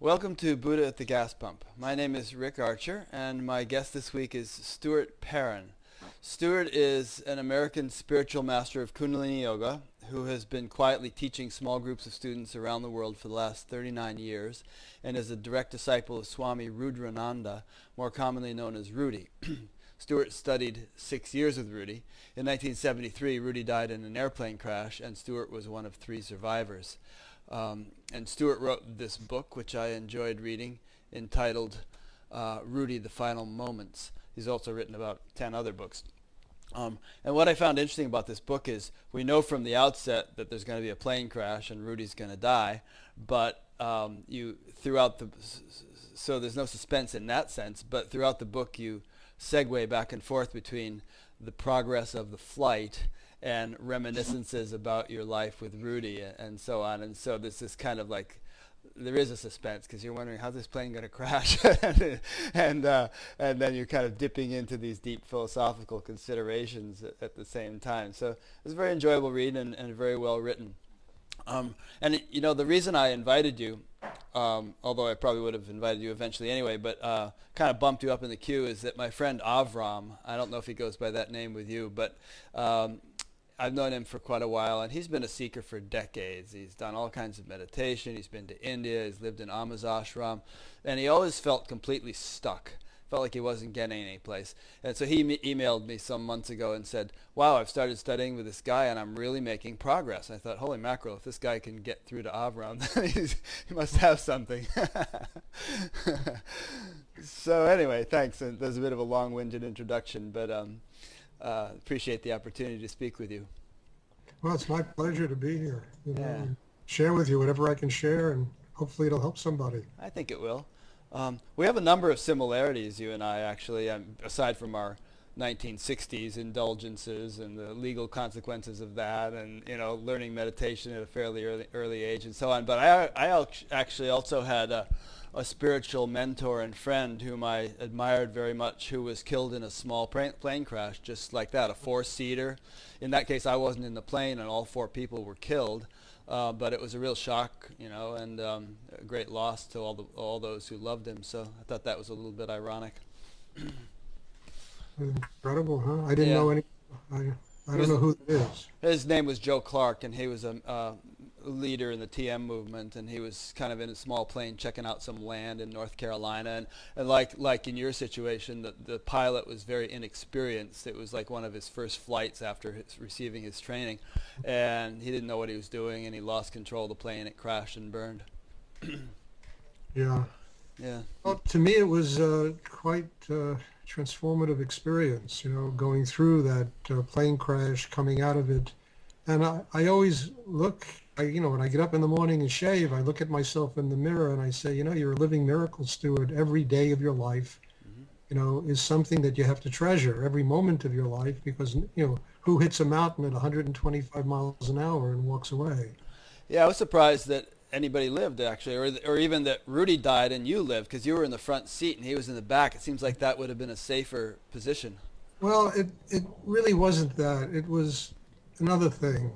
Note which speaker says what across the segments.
Speaker 1: Welcome to Buddha at the Gas Pump. My name is Rick Archer, and my guest this week is Stuart Perrin. Stuart is an American spiritual master of Kundalini Yoga who has been quietly teaching small groups of students around the world for the last 39 years and is a direct disciple of Swami Rudrananda, more commonly known as Rudi. Stuart studied 6 years with Rudi. In 1973, Rudi died in an airplane crash, and Stuart was one of 3 survivors. And Stuart wrote this book, which I enjoyed reading, entitled Rudi, the Final Moments. He's also written about 10 other books. And what I found interesting about this book is we know from the outset that there's going to be a plane crash and Rudi's going to die, but so there's no suspense in that sense, but throughout the book you segue back and forth between the progress of the flight and reminiscences about your life with Rudi and so on. And so this is kind of like, there is a suspense because you're wondering, how's this plane going to crash? and then you're kind of dipping into these deep philosophical considerations at the same time. So it's a very enjoyable read and very well written. The reason I invited you, although I probably would have invited you eventually anyway, but kind of bumped you up in the queue, is that my friend Avram, I don't know if he goes by that name with you, but I've known him for quite a while, and he's been a seeker for decades. He's done all kinds of meditation. He's been to India. He's lived in Amma's ashram, and he always felt completely stuck. Felt like he wasn't getting any place. And so he emailed me some months ago and said, wow, I've started studying with this guy, and I'm really making progress. I thought, holy mackerel, if this guy can get through to Avram, then he must have something. So anyway, thanks. And there's a bit of a long-winded introduction, but appreciate the opportunity to speak with you.
Speaker 2: Well, it's my pleasure to be here. And share with you whatever I can share, and hopefully it'll help somebody.
Speaker 1: I think it will. We have a number of similarities, you and I, actually, aside from our 1960s indulgences and the legal consequences of that, and learning meditation at a fairly early age and so on. But I actually also had a spiritual mentor and friend whom I admired very much, who was killed in a small plane crash, just like that, a 4-seater. In that case, I wasn't in the plane, and all 4 people were killed. But it was a real shock, and a great loss to all those who loved him. So I thought that was a little bit ironic.
Speaker 2: Incredible, huh? I didn't know any. I don't know who it is. His
Speaker 1: name was Joe Clark, and he was a leader in the TM movement, and he was kind of in a small plane checking out some land in North Carolina, and like in your situation, the pilot was very inexperienced. It was like one of his first flights after receiving his training, and he didn't know what he was doing, and he lost control of the plane. It crashed and burned.
Speaker 2: Yeah. Well, to me it was quite transformative experience, going through that plane crash, coming out of it. And I always look, when I get up in the morning and shave, I look at myself in the mirror and I say, you're a living miracle, Stuart. Every day of your life, is something that you have to treasure, every moment of your life, because, who hits a mountain at 125 miles an hour and walks away?
Speaker 1: Yeah, I was surprised that anybody lived, actually, or even that Rudi died and you lived, because you were in the front seat and he was in the back. It seems like that would have been a safer position.
Speaker 2: Well, it really wasn't that. It was another thing.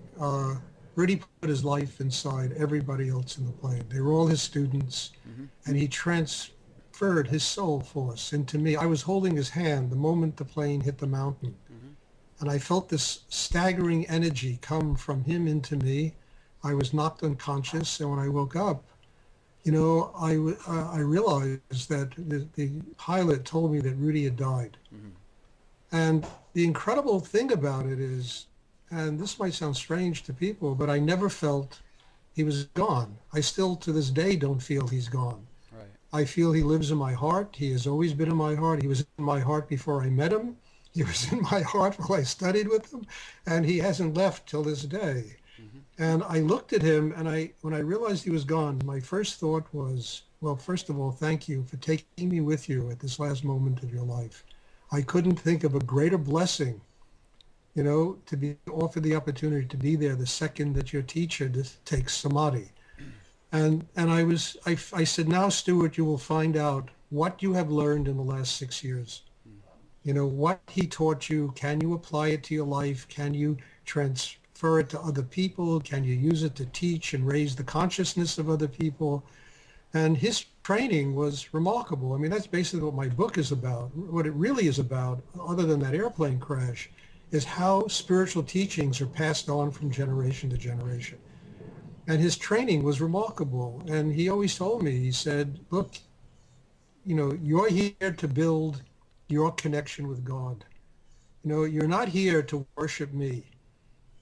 Speaker 2: Rudi put his life inside everybody else in the plane. They were all his students, and he transferred his soul force into me. I was holding his hand the moment the plane hit the mountain, and I felt this staggering energy come from him into me. I was knocked unconscious, and when I woke up, I realized that the pilot told me that Rudi had died. And the incredible thing about it is, and this might sound strange to people, but I never felt he was gone. I still, to this day, don't feel he's gone.
Speaker 1: Right.
Speaker 2: I feel he lives in my heart. He has always been in my heart. He was in my heart before I met him. He was in my heart while I studied with him, and he hasn't left till this day. And I looked at him, and when I realized he was gone, my first thought was, well, first of all, thank you for taking me with you at this last moment of your life. I couldn't think of a greater blessing, to be offered the opportunity to be there the second that your teacher takes samadhi. And I said, now, Stuart, you will find out what you have learned in the last 6 years. What he taught you, can you apply it to your life? Can you transfer it to other people? Can you use it to teach and raise the consciousness of other people? And his training was remarkable. I mean, that's basically what my book is about. What it really is about, other than that airplane crash, is how spiritual teachings are passed on from generation to generation. And his training was remarkable. And he always told me, he said, look, you know, you're here to build your connection with God. You know, you're not here to worship me.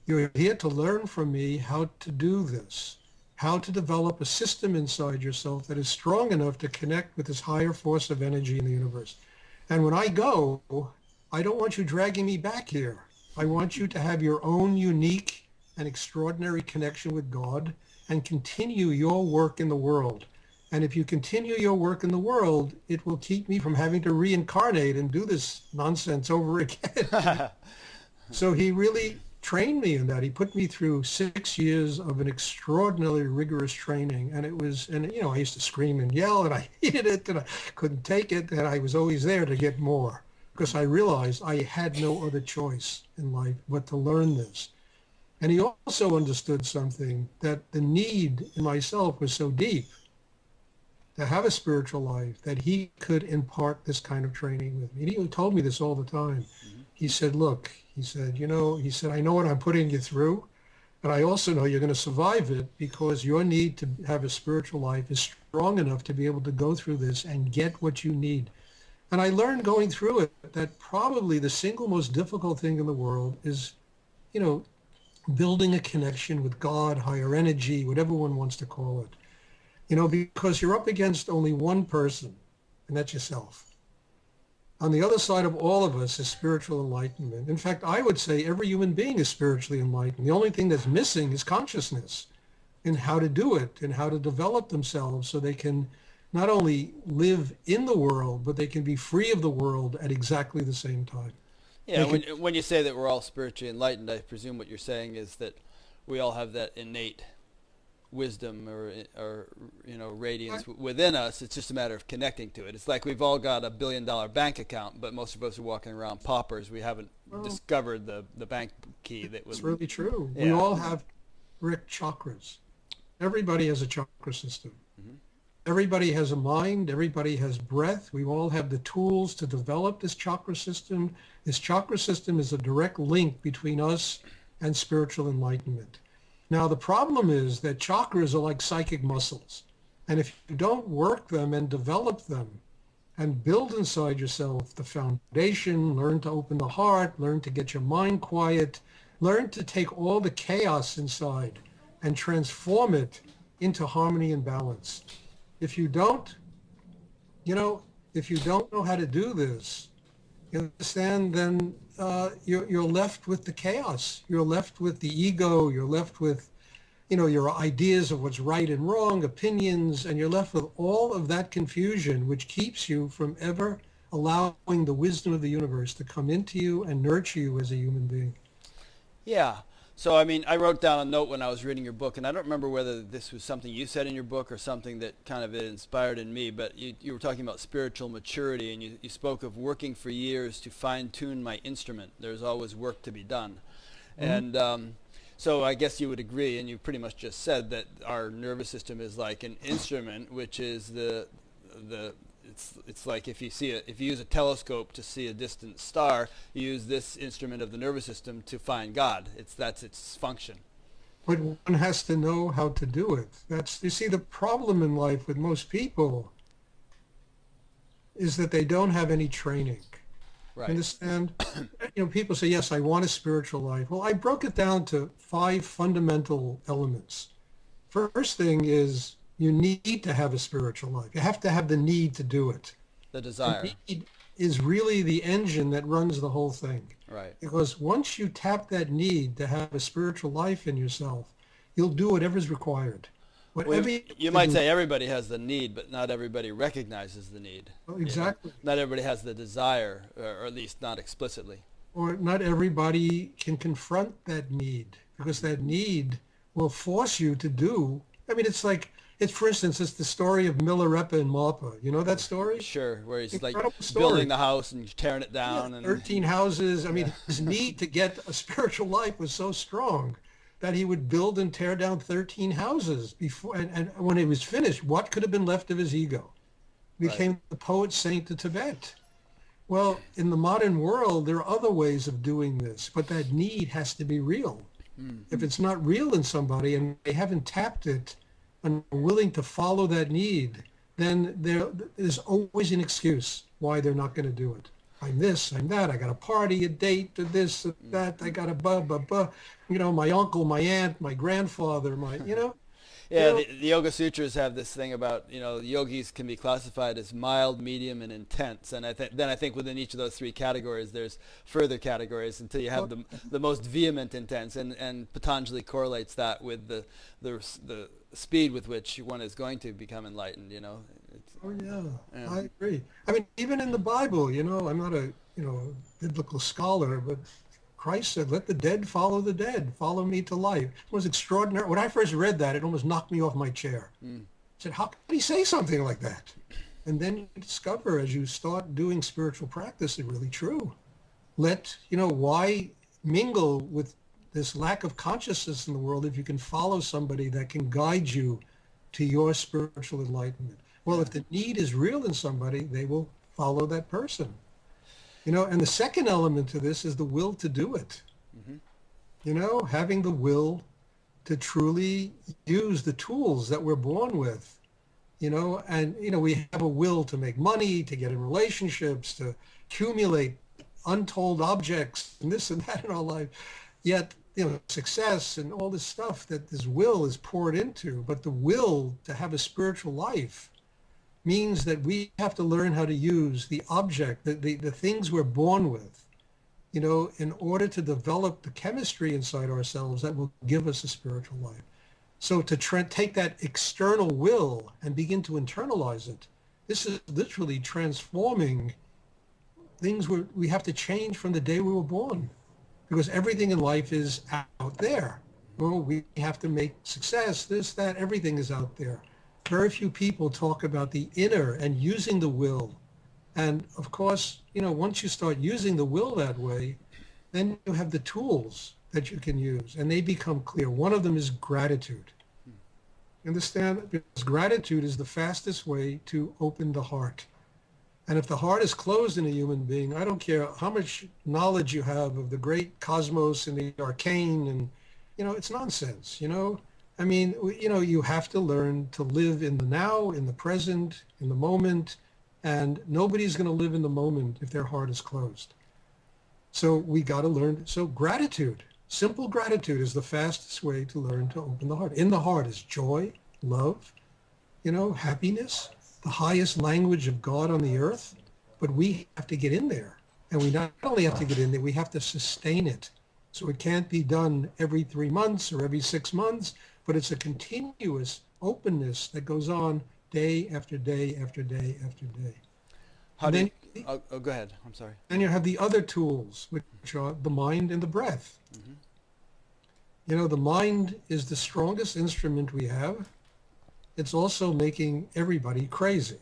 Speaker 2: You're here to learn from me how to do this, how to develop a system inside yourself that is strong enough to connect with this higher force of energy in the universe. And when I go, I don't want you dragging me back here. I want you to have your own unique and extraordinary connection with God and continue your work in the world. And if you continue your work in the world, it will keep me from having to reincarnate and do this nonsense over again. So he really trained me in that. He put me through 6 years of an extraordinarily rigorous training. And it was, and you know, I used to scream and yell and I hated it and I couldn't take it. And I was always there to get more because I realized I had no other choice in life but to learn this. And he also understood something, that the need in myself was so deep to have a spiritual life that he could impart this kind of training with me. And he told me this all the time. Mm-hmm. He said, look, he said, you know, he said, I know what I'm putting you through, but I also know you're going to survive it because your need to have a spiritual life is strong enough to be able to go through this and get what you need. And I learned going through it that probably the single most difficult thing in the world is, you know, building a connection with God, higher energy, whatever one wants to call it. You know, because you're up against only one person, and that's yourself. On the other side of all of us is spiritual enlightenment. In fact, I would say every human being is spiritually enlightened. The only thing that's missing is consciousness and how to do it and how to develop themselves so they can not only live in the world, but they can be free of the world at exactly the same time.
Speaker 1: Yeah, when you say that we're all spiritually enlightened, I presume what you're saying is that we all have that innate wisdom or you know, radiance within us. It's just a matter of connecting to it. It's like we've all got $1 billion bank account, but most of us are walking around paupers. We haven't discovered the bank key that was.
Speaker 2: It's really true.
Speaker 1: Yeah.
Speaker 2: We all have chakras. Everybody has a chakra system. Mm-hmm. Everybody has a mind. Everybody has breath. We all have the tools to develop this chakra system. This chakra system is a direct link between us and spiritual enlightenment. Now, the problem is that chakras are like psychic muscles. And if you don't work them and develop them and build inside yourself the foundation, learn to open the heart, learn to get your mind quiet, learn to take all the chaos inside and transform it into harmony and balance. If you don't, you know, if you don't know how to do this, you understand, then you're left with the chaos. You're left with the ego. You're left with, you know, your ideas of what's right and wrong, opinions, and you're left with all of that confusion, which keeps you from ever allowing the wisdom of the universe to come into you and nurture you as a human being.
Speaker 1: Yeah. So, I mean, I wrote down a note when I was reading your book, and I don't remember whether this was something you said in your book or something that kind of inspired in me, but you were talking about spiritual maturity, and you spoke of working for years to fine-tune my instrument. There's always work to be done. Mm-hmm. And so I guess you would agree, and you pretty much just said that our nervous system is like an instrument, which is it's like if you use a telescope to see a distant star, you use this instrument of the nervous system to find God. That's its function.
Speaker 2: But one has to know how to do it. You see, the problem in life with most people is that they don't have any training. Right. Understand? You know, people say, yes, I want a spiritual life. Well, I broke it down to 5 fundamental elements. First thing is, you need to have a spiritual life. You have to have the need to do it.
Speaker 1: The desire.
Speaker 2: The need is really the engine that runs the whole thing.
Speaker 1: Right.
Speaker 2: Because once you tap that need to have a spiritual life in yourself, you'll do whatever's required. Whatever
Speaker 1: you might say everybody has the need, but not everybody recognizes the need.
Speaker 2: Well, exactly.
Speaker 1: You know? Not everybody has the desire, or at least not explicitly.
Speaker 2: Or not everybody can confront that need, because that need will force you to do. I mean, for instance, it's the story of Milarepa and Marpa. You know that story?
Speaker 1: Sure, where he's
Speaker 2: Incredible
Speaker 1: like
Speaker 2: story.
Speaker 1: building the house and tearing it down.
Speaker 2: Yeah, 13 houses. I mean, his need to get a spiritual life was so strong that he would build and tear down 13 houses before. And when it was finished, what could have been left of his ego? became the poet saint of Tibet. Well, in the modern world, there are other ways of doing this, but that need has to be real. If it's not real in somebody and they haven't tapped it and are willing to follow that need, then there's always an excuse why they're not going to do it. I'm this, I'm that, I got a party, a date, this, that, I got a my uncle, my aunt, my grandfather,
Speaker 1: Yeah, the Yoga Sutras have this thing about, yogis can be classified as mild, medium, and intense. And I think within each of those three categories, there's further categories until you have the most vehement intense. And Patanjali correlates that with the speed with which one is going to become enlightened,
Speaker 2: Oh, yeah, I agree. I mean, even in the Bible, I'm not a, biblical scholar, but Christ said, let the dead follow the dead. Follow me to life. It was extraordinary. When I first read that, it almost knocked me off my chair. I said, how could he say something like that? And then you discover as you start doing spiritual practice, it's really true. Why mingle with this lack of consciousness in the world if you can follow somebody that can guide you to your spiritual enlightenment? Well, if the need is real in somebody, they will follow that person. And the second element to this is the will to do it. Having the will to truly use the tools that we're born with, and, we have a will to make money, to get in relationships, to accumulate untold objects and this and that in our life. Yet, success and all this stuff that this will is poured into, but the will to have a spiritual life means that we have to learn how to use the object, the things we're born with, in order to develop the chemistry inside ourselves that will give us a spiritual life. So to take that external will and begin to internalize it, this is literally transforming things we have to change from the day we were born, because everything in life is out there. Well, we have to make success, this, that, everything is out there. Very few people talk about the inner and using the will. And of course, once you start using the will that way, then you have the tools that you can use and they become clear. One of them is gratitude. Understand? Because gratitude is the fastest way to open the heart. And if the heart is closed in a human being, I don't care how much knowledge you have of the great cosmos and the arcane and, it's nonsense, I mean, you have to learn to live in the now, in the present, in the moment, and nobody's going to live in the moment if their heart is closed. So we got to learn. So gratitude, simple gratitude is the fastest way to learn to open the heart. In the heart is joy, love, happiness, the highest language of God on the earth, but we have to get in there. And we not only have to get in there, we have to sustain it. So it can't be done every 3 months or every 6 months, but it's a continuous openness that goes on day after day after day after day.
Speaker 1: Go ahead. I'm sorry.
Speaker 2: Then you have the other tools, which are the mind and the breath. The mind is the strongest instrument we have. It's also making everybody crazy.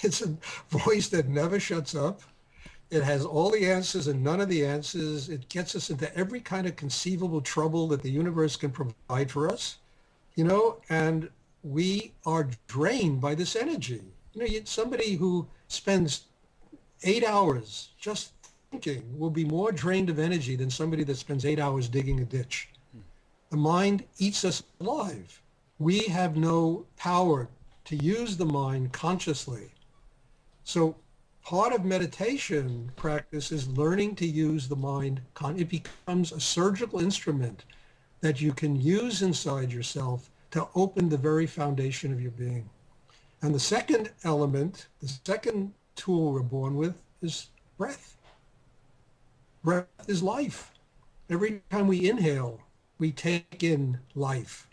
Speaker 2: It's a voice that never shuts up. It has all the answers and none of the answers. It gets us into every kind of conceivable trouble that the universe can provide for us, and we are drained by this energy. Somebody who spends 8 hours just thinking will be more drained of energy than somebody that spends 8 hours digging a ditch. The mind eats us alive. We have no power to use the mind consciously. So part of meditation practice is learning to use the mind. It becomes a surgical instrument that you can use inside yourself to open the very foundation of your being. And the second element, the second tool we're born with is breath. Breath is life. Every time we inhale, we take in life.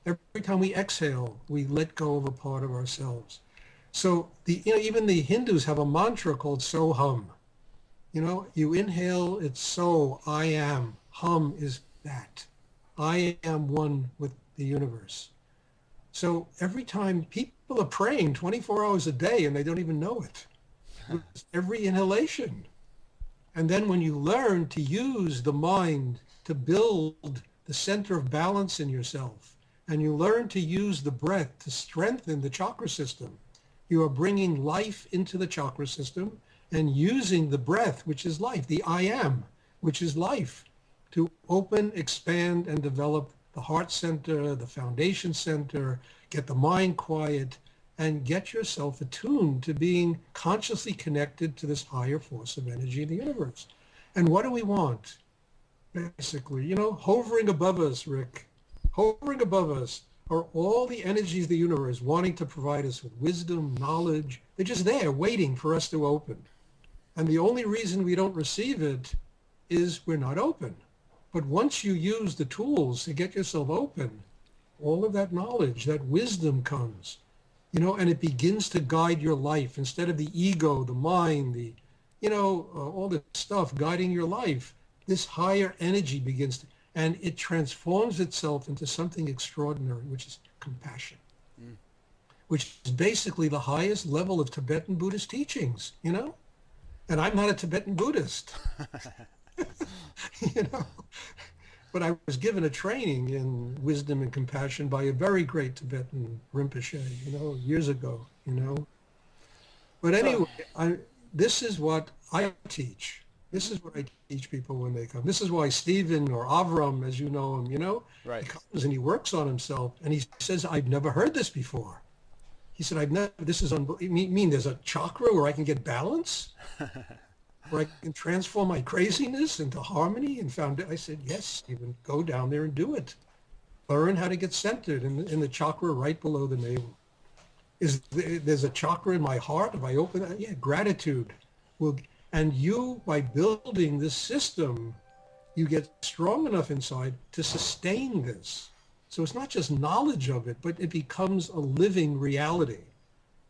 Speaker 2: Every time we exhale, we let go of a part of ourselves. So even the Hindus have a mantra called So Hum. You inhale, it's so, I am. Hum is that. I am one with the universe. So every time people are praying 24 hours a day and they don't even know it. Every inhalation. And then when you learn to use the mind to build the center of balance in yourself, and you learn to use the breath to strengthen the chakra system, You are bringing life into the chakra system and using the breath, which is life, the I am, which is life, to open, expand, and develop the heart center, the foundation center, get the mind quiet, and get yourself attuned to being consciously connected to this higher force of energy in the universe. And what do we want? Basically, hovering above us, Rick, hovering above us are all the energies of the universe wanting to provide us with wisdom, knowledge. They're just there waiting for us to open. And the only reason we don't receive it is we're not open. But once you use the tools to get yourself open, all of that knowledge, that wisdom comes, and it begins to guide your life instead of the ego, the mind, all the stuff guiding your life. This higher energy begins to, and it transforms itself into something extraordinary, which is compassion, which is basically the highest level of Tibetan Buddhist teachings, And I'm not a Tibetan Buddhist, But I was given a training in wisdom and compassion by a very great Tibetan Rinpoche, years ago, But anyway, this is what I teach. This is what I teach people when they come. This is why Stephen or Avram, as you know him,
Speaker 1: Right.
Speaker 2: He comes and he works on himself and he says, I've never heard this before. He said, this is unbelievable. You mean there's a chakra where I can get balance? Where I can transform my craziness into harmony and found. I said, yes, Stephen, go down there and do it. Learn how to get centered in the chakra right below the navel. There's a chakra in my heart. If I open that, gratitude will. And you, by building this system, you get strong enough inside to sustain this. So it's not just knowledge of it, but it becomes a living reality.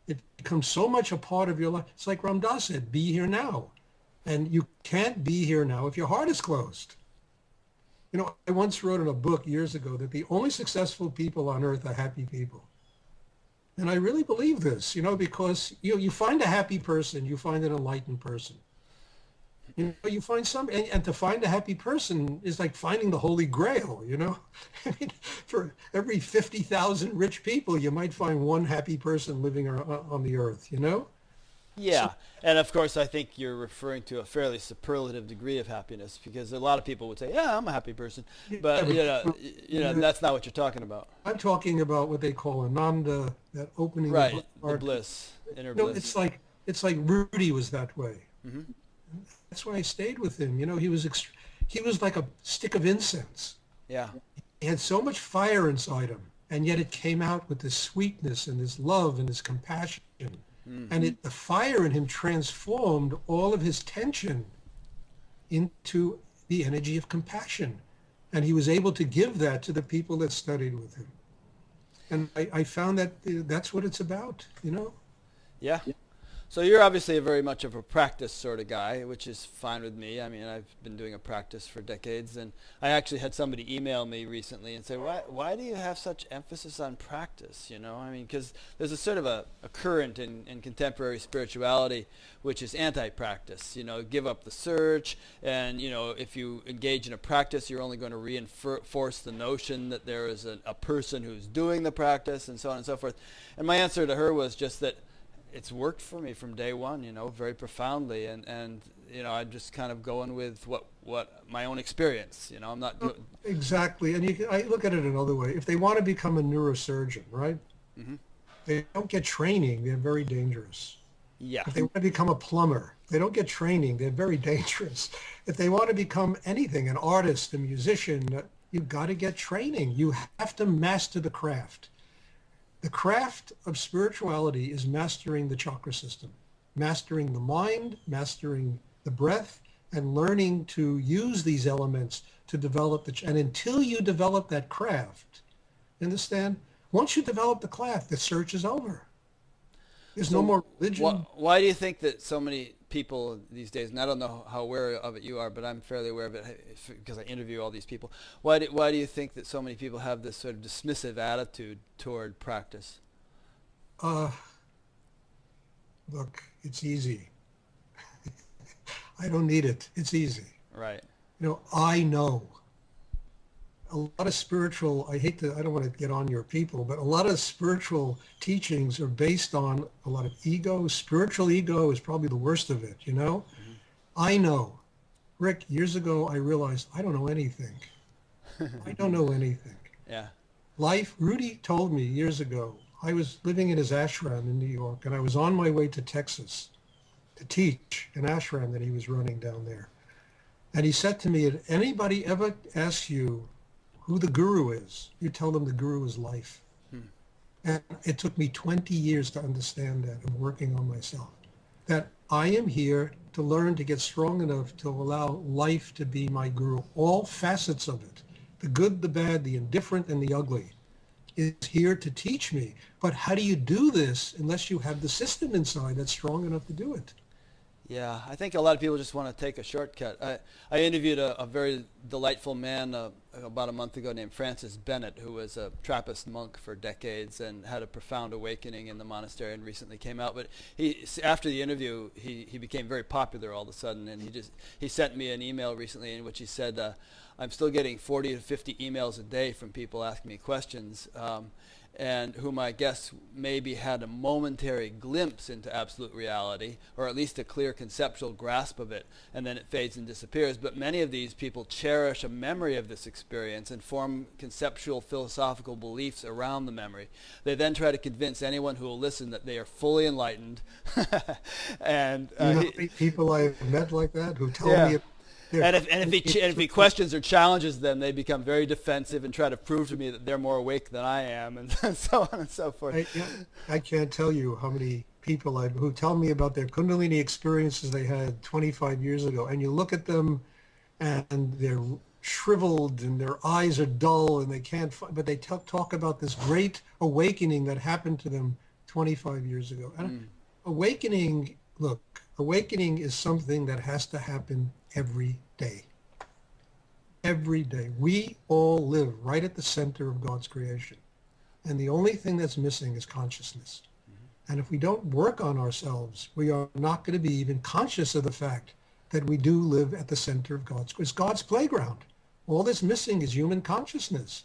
Speaker 2: It becomes so much a part of your life. It's like Ram Dass said, be here now. And you can't be here now if your heart is closed. I once wrote in a book years ago that the only successful people on earth are happy people. And I really believe this, because you find a happy person, you find an enlightened person. You find some, and to find a happy person is like finding the Holy Grail, I mean, for every 50,000 rich people, you might find one happy person living on the earth,
Speaker 1: Yeah, and of course I think you're referring to a fairly superlative degree of happiness, because a lot of people would say, yeah, I'm a happy person, but that's not what you're talking about.
Speaker 2: I'm talking about what they call Ananda, that opening
Speaker 1: Right,
Speaker 2: of
Speaker 1: the bliss, inner bliss.
Speaker 2: It's like Rudi was that way.
Speaker 1: Mm-hmm.
Speaker 2: That's why I stayed with him. He was like a stick of incense.
Speaker 1: Yeah.
Speaker 2: He had so much fire inside him, and yet it came out with this sweetness and this love and this compassion. Mm-hmm. And the fire in him transformed all of his tension into the energy of compassion. And he was able to give that to the people that studied with him. And I found that that's what it's about,
Speaker 1: Yeah. So you're obviously very much of a practice sort of guy, which is fine with me. I mean, I've been doing a practice for decades, and I actually had somebody email me recently and say, why do you have such emphasis on practice? I mean, because there's a sort of a current in contemporary spirituality which is anti-practice. Give up the search, and if you engage in a practice, you're only going to reinforce the notion that there is a person who's doing the practice, and so on and so forth. And my answer to her was just that it's worked for me from day one, very profoundly, and I'm just kind of going with what my own experience, I'm not
Speaker 2: exactly. And I look at it another way. If they want to become a neurosurgeon, right? Mm-hmm. They don't get training, they're very dangerous.
Speaker 1: Yeah.
Speaker 2: If they want to become a plumber, they don't get training, they're very dangerous. If they want to become anything, an artist, a musician, you've got to get training. You have to master the craft. The craft of spirituality is mastering the chakra system, mastering the mind, mastering the breath, and learning to use these elements to develop and until you develop that craft, understand? Once you develop the craft, the search is over. There's no more religion.
Speaker 1: Why do you think that so many people these days, and I don't know how aware of it you are, but I'm fairly aware of it because I interview all these people. Why do you think that so many people have this sort of dismissive attitude toward practice?
Speaker 2: Look, it's easy. I don't need it. It's easy.
Speaker 1: Right.
Speaker 2: I know. a lot of spiritual, I don't want to get on your people, but a lot of spiritual teachings are based on a lot of ego. Spiritual ego is probably the worst of it, you know? I know. Rick, years ago, I realized I don't know anything. I don't know anything.
Speaker 1: Yeah.
Speaker 2: Rudi told me years ago, I was living in his ashram in New York, and I was on my way to Texas to teach an ashram that he was running down there. And he said to me, if anybody ever asks you who the guru is, you tell them the guru is life. And it took me 20 years to understand that and working on myself. That I am here to learn to get strong enough to allow life to be my guru. All facets of it, the good, the bad, the indifferent, and the ugly, is here to teach me. But how do you do this unless you have the system inside that's strong enough to do it?
Speaker 1: Yeah, I think a lot of people just want to take a shortcut. I interviewed a very delightful man about a month ago named Francis Bennett, who was a Trappist monk for decades and had a profound awakening in the monastery and recently came out. But after the interview, he became very popular all of a sudden, and he sent me an email recently in which he said, I'm still getting 40 to 50 emails a day from people asking me questions. And whom I guess maybe had a momentary glimpse into absolute reality, or at least a clear conceptual grasp of it, and then it fades and disappears. But many of these people cherish a memory of this experience and form conceptual philosophical beliefs around the memory. They then try to convince anyone who will listen that they are fully enlightened. And
Speaker 2: you know how many people I've met like that who tell me
Speaker 1: and if he questions or challenges them, they become very defensive and try to prove to me that they're more awake than I am, and so on and so forth.
Speaker 2: I can't tell you how many people who tell me about their Kundalini experiences they had 25 years ago, and you look at them, and they're shriveled, and their eyes are dull, and they can't. But they talk about this great awakening that happened to them 25 years ago. And awakening, look, awakening is something that has to happen every day. Every day. We all live right at the center of God's creation. And the only thing that's missing is consciousness. And if we don't work on ourselves, we are not going to be even conscious of the fact that we do live at the center of it's God's playground. All that's missing is human consciousness.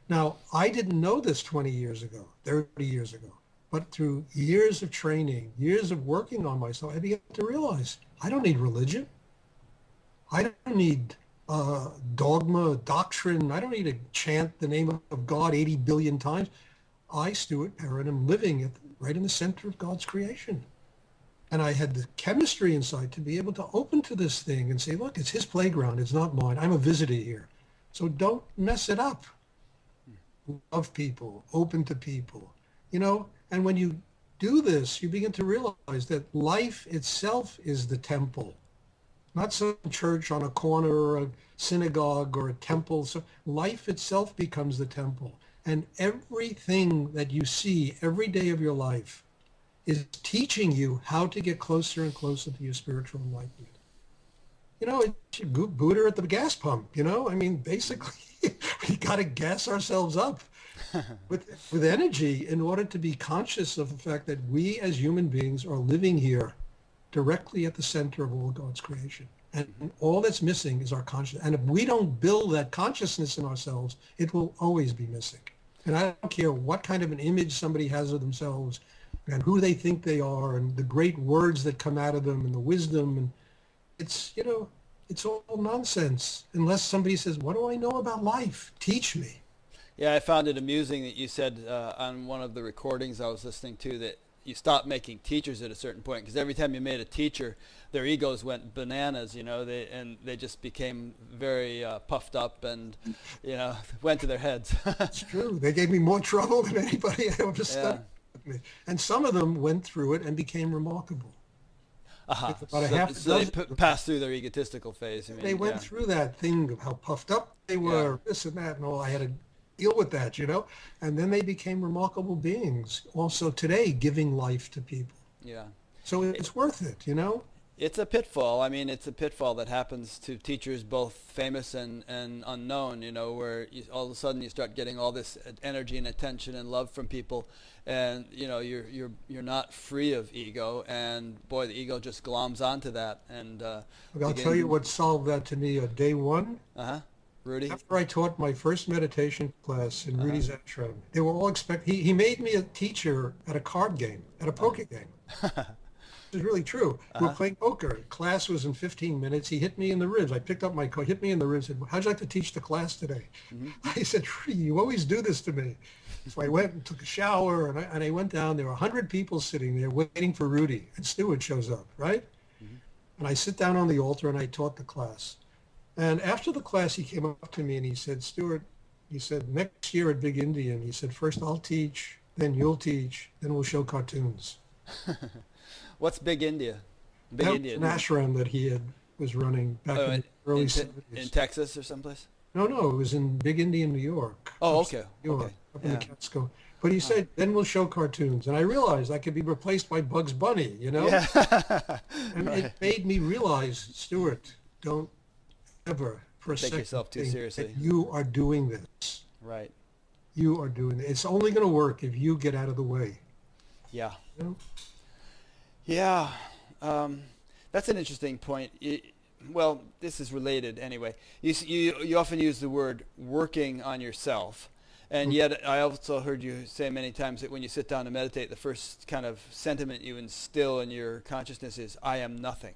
Speaker 2: Now, I didn't know this 20 years ago, 30 years ago. But through years of training, years of working on myself, I began to realize I don't need religion. I don't need dogma, doctrine. I don't need to chant the name of God 80 billion times. I, Stuart Perrin, am living right in the center of God's creation. And I had the chemistry inside to be able to open to this thing and say, look, it's his playground. It's not mine. I'm a visitor here. So don't mess it up. Love people, open to people, you know. And when you do this, you begin to realize that life itself is the temple. Not some church on a corner or a synagogue or a temple. So life itself becomes the temple. And everything that you see every day of your life is teaching you how to get closer and closer to your spiritual enlightenment. You know, it's Buddha at the gas pump, you know? I mean, basically, we got to gas ourselves up with energy in order to be conscious of the fact that we as human beings are living here directly at the center of all God's creation. And all that's missing is our consciousness. And if we don't build that consciousness in ourselves, it will always be missing. And I don't care what kind of an image somebody has of themselves and who they think they are and the great words that come out of them and the wisdom. And it's, you know, it's all nonsense unless somebody says, what do I know about life? Teach me.
Speaker 1: Yeah, I found it amusing that you said on one of the recordings I was listening to that you stopped making teachers at a certain point, because every time you made a teacher, their egos went bananas, you know, they just became very puffed up and, you know, went to their heads.
Speaker 2: It's true. They gave me more trouble than anybody ever studied with me. And some of them went through it and became remarkable.
Speaker 1: So they passed through their egotistical phase. I mean,
Speaker 2: they went through that thing of how puffed up they were, this and that, and all. I had to deal with that, you know, and then they became remarkable beings. Also today, giving life to people.
Speaker 1: Yeah.
Speaker 2: So it's worth it, you know.
Speaker 1: It's a pitfall. I mean, it's a pitfall that happens to teachers, both famous and unknown, you know, where all of a sudden you start getting all this energy and attention and love from people, and you know you're not free of ego, and boy, the ego just gloms onto that. And
Speaker 2: I'll tell you what solved that to me. Day one,
Speaker 1: Rudi?
Speaker 2: After I taught my first meditation class in Rudi's ashram, they were all he made me a teacher at a card game, at a poker game. It's really true. We were playing poker. Class was in 15 minutes. He hit me in the ribs. I picked up my coat, hit me in the ribs, said, how'd you like to teach the class today? I said, Rudi, you always do this to me. So I went and took a shower, and I went down. There were 100 people sitting there waiting for Rudi, and Stuart shows up, right? And I sit down on the altar, and I taught the class. And after the class, he came up to me, and he said, Stuart, he said, next year at Big Indian, he said, first I'll teach, then you'll teach, then we'll show cartoons.
Speaker 1: What's Big India? Big
Speaker 2: That
Speaker 1: India.
Speaker 2: was an ashram that he was running back in the early 70s.
Speaker 1: In Texas or someplace?
Speaker 2: No, it was in Big Indian, New York.
Speaker 1: Oh, okay.
Speaker 2: New York,
Speaker 1: Okay.
Speaker 2: up in the Catskill. But he said, then we'll show cartoons. And I realized I could be replaced by Bugs Bunny, you know?
Speaker 1: Yeah.
Speaker 2: And it made me realize, Stuart, don't ever for a
Speaker 1: Take
Speaker 2: second
Speaker 1: yourself too
Speaker 2: think
Speaker 1: seriously.
Speaker 2: that you are doing this.
Speaker 1: Right.
Speaker 2: You are doing it. It's only going to work if you get out of the way.
Speaker 1: Yeah.
Speaker 2: You know?
Speaker 1: Yeah. That's an interesting point. Well, this is related anyway. You often use the word working on yourself. And yet I also heard you say many times that when you sit down to meditate, the first kind of sentiment you instill in your consciousness is, I am nothing.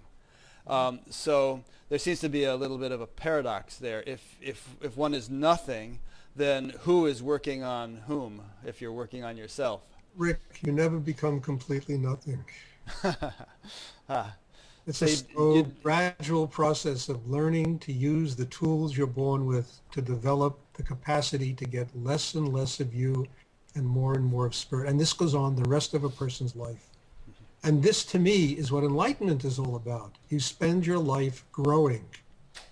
Speaker 1: So there seems to be a little bit of a paradox there. If one is nothing, then who is working on whom if you're working on yourself?
Speaker 2: Rick, you never become completely nothing. It's
Speaker 1: So
Speaker 2: a slow, gradual process of learning to use the tools you're born with to develop the capacity to get less and less of you and more of spirit. And this goes on the rest of a person's life. And this, to me, is what enlightenment is all about. You spend your life growing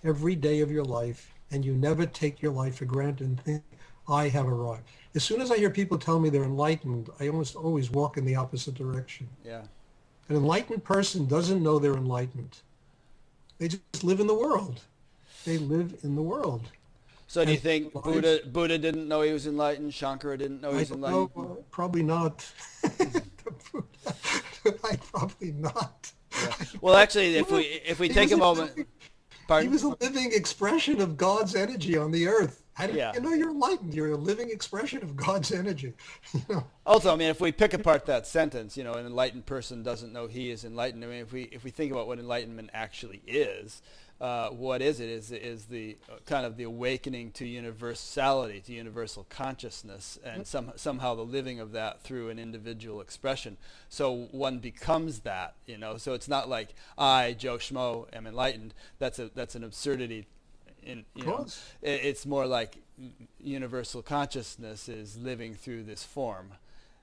Speaker 2: every day of your life, and you never take your life for granted and think, I have arrived. As soon as I hear people tell me they're enlightened, I almost always walk in the opposite direction.
Speaker 1: Yeah.
Speaker 2: An enlightened person doesn't know they're enlightened. They just live in the world. They live in the world.
Speaker 1: So do you think Buddha didn't know he was enlightened? Shankara didn't know he was enlightened?
Speaker 2: No, probably not. Probably not.
Speaker 1: Yeah. Well, actually, if we take a moment, pardon?
Speaker 2: He was a living expression of God's energy on the earth. How do
Speaker 1: Yeah.
Speaker 2: you know you're enlightened? You're a living expression of God's energy. You know?
Speaker 1: Also, I mean, if we pick apart that sentence, you know, an enlightened person doesn't know he is enlightened. I mean, if we think about what enlightenment actually is, what is it? Is the kind of the awakening to universality, to universal consciousness, and somehow the living of that through an individual expression. So one becomes that, you know. So it's not like I, Joe Schmo, am enlightened. That's an absurdity. It's more like universal consciousness is living through this form.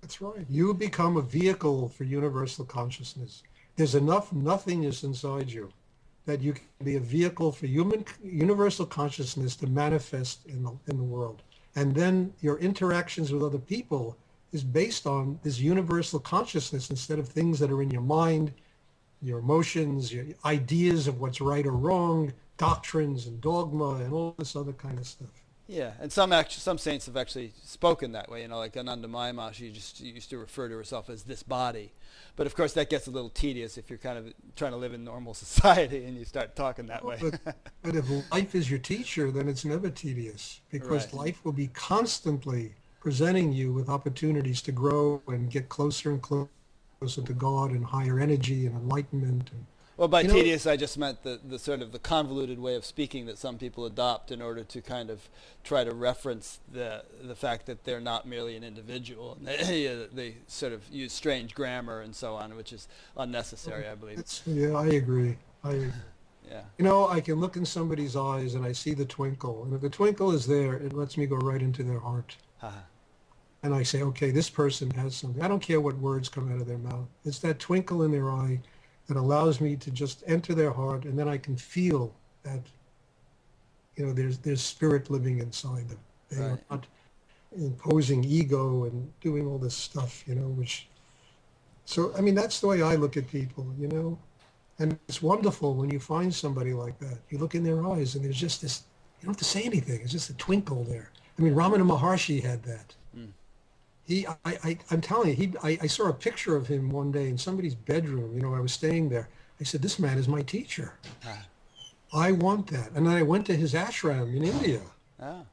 Speaker 2: That's right. You become a vehicle for universal consciousness. There's enough nothingness inside you that you can be a vehicle for universal consciousness to manifest in the world. And then your interactions with other people is based on this universal consciousness instead of things that are in your mind, your emotions, your ideas of what's right or wrong, doctrines and dogma and all this other kind of stuff.
Speaker 1: Yeah, and some saints have actually spoken that way. You know, like Anandamayi Maharshi just used to refer to herself as this body. But of course, that gets a little tedious if you're kind of trying to live in normal society and you start talking that way.
Speaker 2: But if life is your teacher, then it's never tedious because
Speaker 1: Right.
Speaker 2: life will be constantly presenting you with opportunities to grow and get closer and closer to God and higher energy and enlightenment. And,
Speaker 1: Well, by tedious, I just meant the sort of the convoluted way of speaking that some people adopt in order to kind of try to reference the fact that they're not merely an individual. And they sort of use strange grammar and so on, which is unnecessary, I believe.
Speaker 2: yeah, I agree.
Speaker 1: Yeah.
Speaker 2: You know, I can look in somebody's eyes and I see the twinkle. And if the twinkle is there, it lets me go right into their heart. And I say, okay, this person has something. I don't care what words come out of their mouth. It's that twinkle in their eye that allows me to just enter their heart, and then I can feel that, you know, there's spirit living inside them. They are not imposing ego and doing all this stuff, you know, so, I mean, that's the way I look at people, you know, and it's wonderful when you find somebody like that. You look in their eyes and there's just this, you don't have to say anything. It's just a twinkle there. I mean, Ramana Maharshi had that. I'm telling you, I saw a picture of him one day in somebody's bedroom. You know, I was staying there. I said, this man is my teacher. I want that. And then I went to his ashram in India.
Speaker 1: Ah.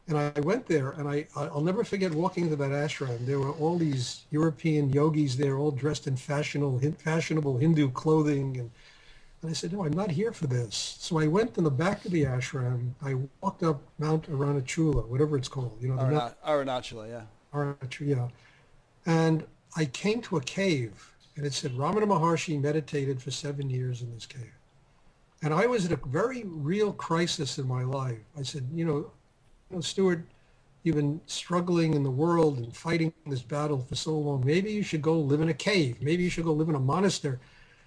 Speaker 2: And I went there, and I'll never forget walking into that ashram. There were all these European yogis there, all dressed in fashionable Hindu clothing. And I said, no, I'm not here for this. So I went in the back of the ashram. I walked up Mount Arunachala, whatever it's called. You know,
Speaker 1: Arunachala, yeah.
Speaker 2: Arunachala, yeah. And I came to a cave, and it said Ramana Maharshi meditated for 7 years in this cave. And I was at a very real crisis in my life. I said, Stuart, you've been struggling in the world and fighting this battle for so long. Maybe you should go live in a cave. Maybe you should go live in a monastery.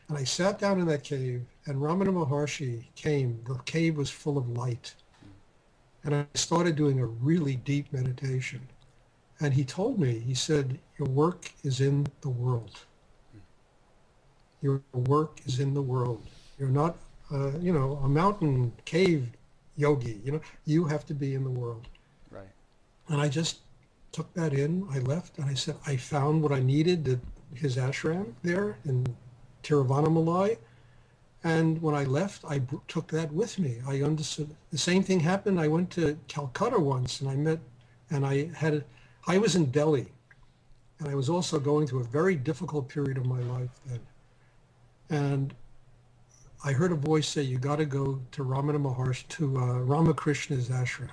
Speaker 2: And I sat down in that cave, and Ramana Maharshi came. The cave was full of light. And I started doing a really deep meditation. And he told me, he said, your work is in the world. Your work is in the world. You're not, a mountain cave yogi. You have to be in the world.
Speaker 1: Right.
Speaker 2: And I just took that in. I left, and I said, I found what I needed at his ashram there in Tiruvannamalai. And when I left, I took that with me. I understood. The same thing happened. I went to Calcutta once, and I was in Delhi, and I was also going through a very difficult period of my life then. And I heard a voice say, you got to go to Ramana Maharshi, to Ramakrishna's ashram.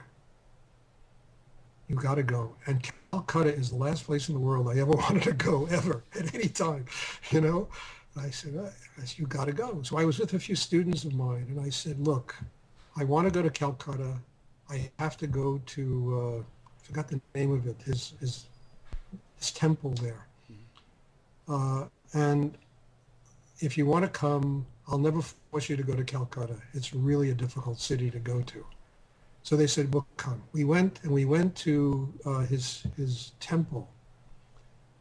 Speaker 2: You got to go. And Calcutta is the last place in the world I ever wanted to go, ever, at any time, I said, you got to go. So I was with a few students of mine, and I said, look, I want to go to Calcutta. I have to go to, I forgot the name of it, his temple there. And if you want to come, I'll never force you to go to Calcutta. It's really a difficult city to go to. So they said, well, come. We went to his temple.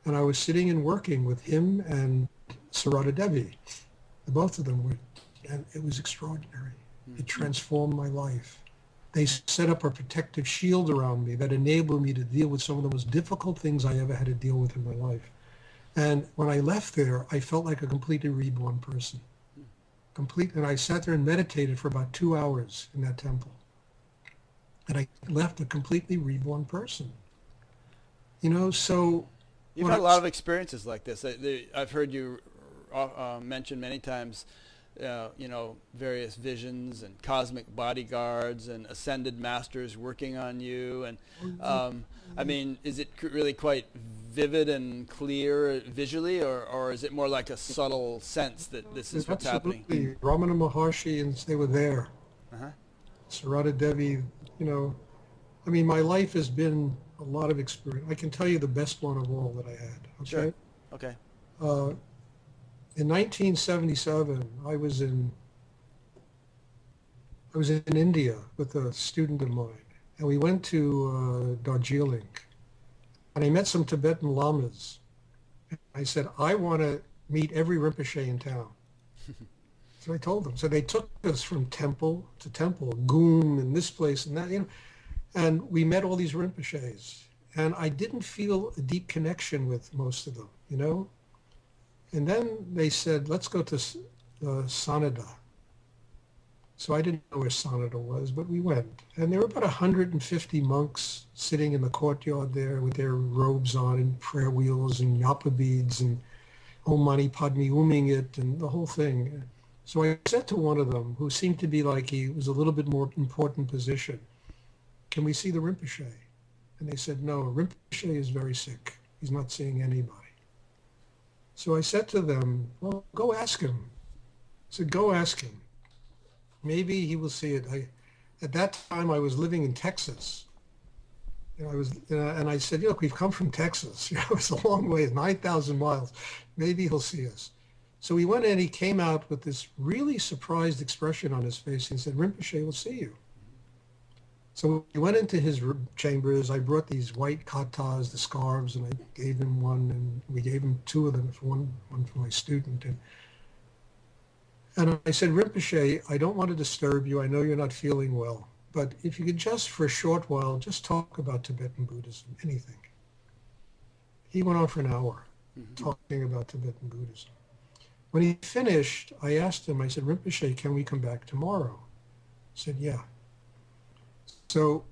Speaker 2: And I was sitting and working with him and Sarada Devi. Both of them were, and it was extraordinary. It transformed my life. They set up a protective shield around me that enabled me to deal with some of the most difficult things I ever had to deal with in my life. And when I left there, I felt like a completely reborn person. And I sat there and meditated for about 2 hours in that temple. And I left a completely reborn person. So...
Speaker 1: You've had a lot of experiences like this. I've heard you mention many times, various visions and cosmic bodyguards and ascended masters working on you. And I mean, is it really quite vivid and clear visually, or is it more like a subtle sense that this is what's happening?
Speaker 2: Absolutely. Ramana Maharshi, and they were there. Sarada Devi, I mean, my life has been a lot of experience. I can tell you the best one of all that I had. Okay.
Speaker 1: Sure. Okay.
Speaker 2: In 1977, I was in India with a student of mine, and we went to Darjeeling, and I met some Tibetan lamas. I said, I want to meet every Rinpoche in town. So I told them. So they took us from temple to temple, Goom and this place and that, and we met all these Rinpoches. And I didn't feel a deep connection with most of them, And then they said, let's go to Sanada. So I didn't know where Sanada was, but we went. And there were about 150 monks sitting in the courtyard there with their robes on and prayer wheels and yapa beads and Om Mani Padme Uming it and the whole thing. So I said to one of them, who seemed to be like he was a little bit more important position, can we see the Rinpoche? And they said, no, Rinpoche is very sick. He's not seeing anybody. So I said to them, well, go ask him. I said, go ask him. Maybe he will see it. At that time, I was living in Texas. And I said, look, we've come from Texas. It's a long way, 9,000 miles. Maybe he'll see us. So we went in, he came out with this really surprised expression on his face. He said, Rinpoche will see you. So we went into his chambers. I brought these white katas, the scarves, and I gave him one, and we gave him two of them, one for my student. And I said, Rinpoche, I don't want to disturb you. I know you're not feeling well, but if you could just for a short while, just talk about Tibetan Buddhism, anything. He went on for an hour talking about Tibetan Buddhism. When he finished, I asked him, I said, Rinpoche, can we come back tomorrow? said, yeah. So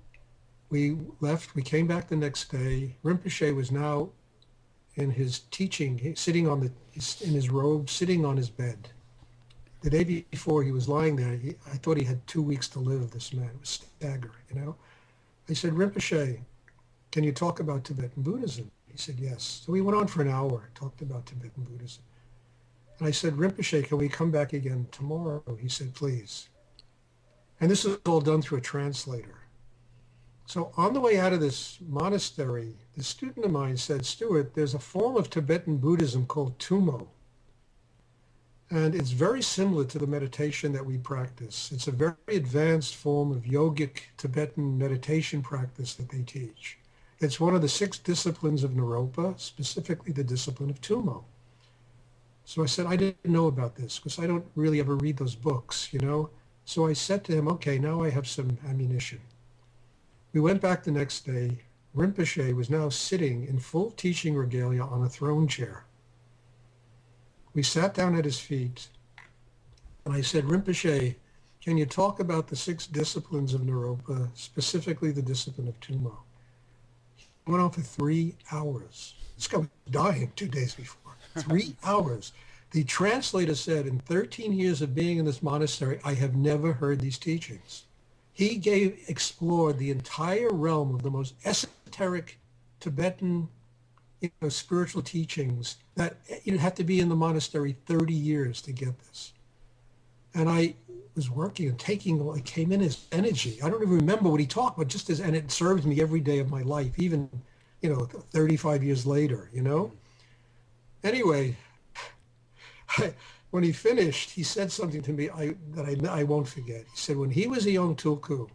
Speaker 2: we left, we came back the next day. Rinpoche was now in his teaching, sitting on in his robe, sitting on his bed. The day before he was lying there, I thought he had 2 weeks to live, this man. It was staggering, you know. I said, Rinpoche, can you talk about Tibetan Buddhism? He said, yes. So we went on for an hour, talked about Tibetan Buddhism. And I said, Rinpoche, can we come back again tomorrow? He said, please. And this was all done through a translator. So on the way out of this monastery, the student of mine said, Stuart, there's a form of Tibetan Buddhism called Tummo. And it's very similar to the meditation that we practice. It's a very advanced form of yogic Tibetan meditation practice that they teach. It's one of the 6 disciplines of Naropa, specifically the discipline of Tummo. So I said, I didn't know about this because I don't really ever read those books, you know. So I said to him, okay, now I have some ammunition. We went back the next day. Rinpoche was now sitting in full teaching regalia on a throne chair. We sat down at his feet, and I said, Rinpoche, can you talk about the 6 disciplines of Naropa, specifically the discipline of Tummo? He went on for 3 hours. This guy was dying 2 days before. 3 hours. The translator said, in 13 years of being in this monastery, I have never heard these teachings. He explored the entire realm of the most esoteric Tibetan spiritual teachings that you'd have to be in the monastery 30 years to get this. And I was working and taking, I came in his energy. I don't even remember what he talked about, just as, and it served me every day of my life, even, 35 years later, Anyway, when he finished, he said something to me that I won't forget. He said when he was a young tulku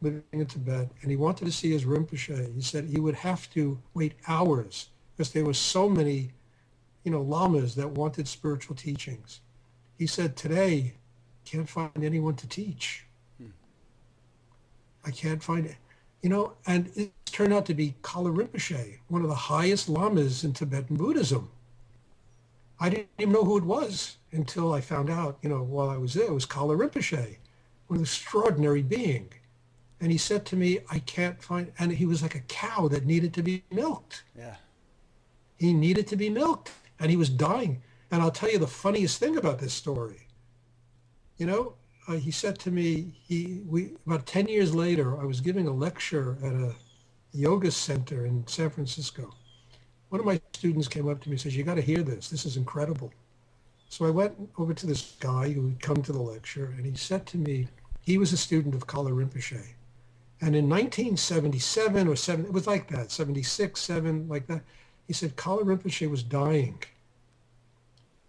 Speaker 2: living in Tibet and he wanted to see his Rinpoche, he said he would have to wait hours because there were so many, lamas that wanted spiritual teachings. He said, today, can't find anyone to teach. I can't find it. And it turned out to be Kala Rinpoche, one of the highest lamas in Tibetan Buddhism. I didn't even know who it was until I found out, while I was there, it was Kala Rinpoche, an extraordinary being. And he said to me, I can't find, and he was like a cow that needed to be milked.
Speaker 1: Yeah.
Speaker 2: He needed to be milked, and he was dying. And I'll tell you the funniest thing about this story. He said to me, about 10 years later, I was giving a lecture at a yoga center in San Francisco. One of my students came up to me and says, you got to hear this. This is incredible. So I went over to this guy who had come to the lecture, and he said to me, he was a student of Kala Rinpoche. And in 1977 or 7, it was like that, 76, 7, like that, he said Kala Rinpoche was dying.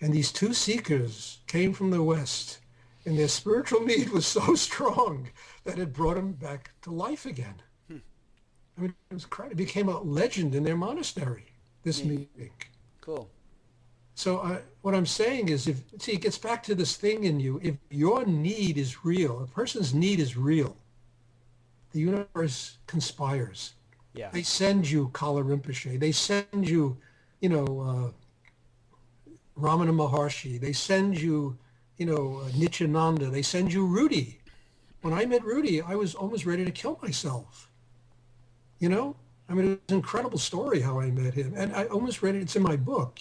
Speaker 2: And these 2 seekers came from the West, and their spiritual need was so strong that it brought him back to life again. I mean, it was incredible. It became a legend in their monastery, this meeting.
Speaker 1: Cool.
Speaker 2: So what I'm saying is, it gets back to this thing in you. If your need is real, a person's need is real, the universe conspires.
Speaker 1: Yeah.
Speaker 2: They send you Kala Rinpoche. They send you, Ramana Maharshi. They send you, Nityananda. They send you Rudi. When I met Rudi, I was almost ready to kill myself. I mean, it was an incredible story how I met him. And I almost read it, it's in my book,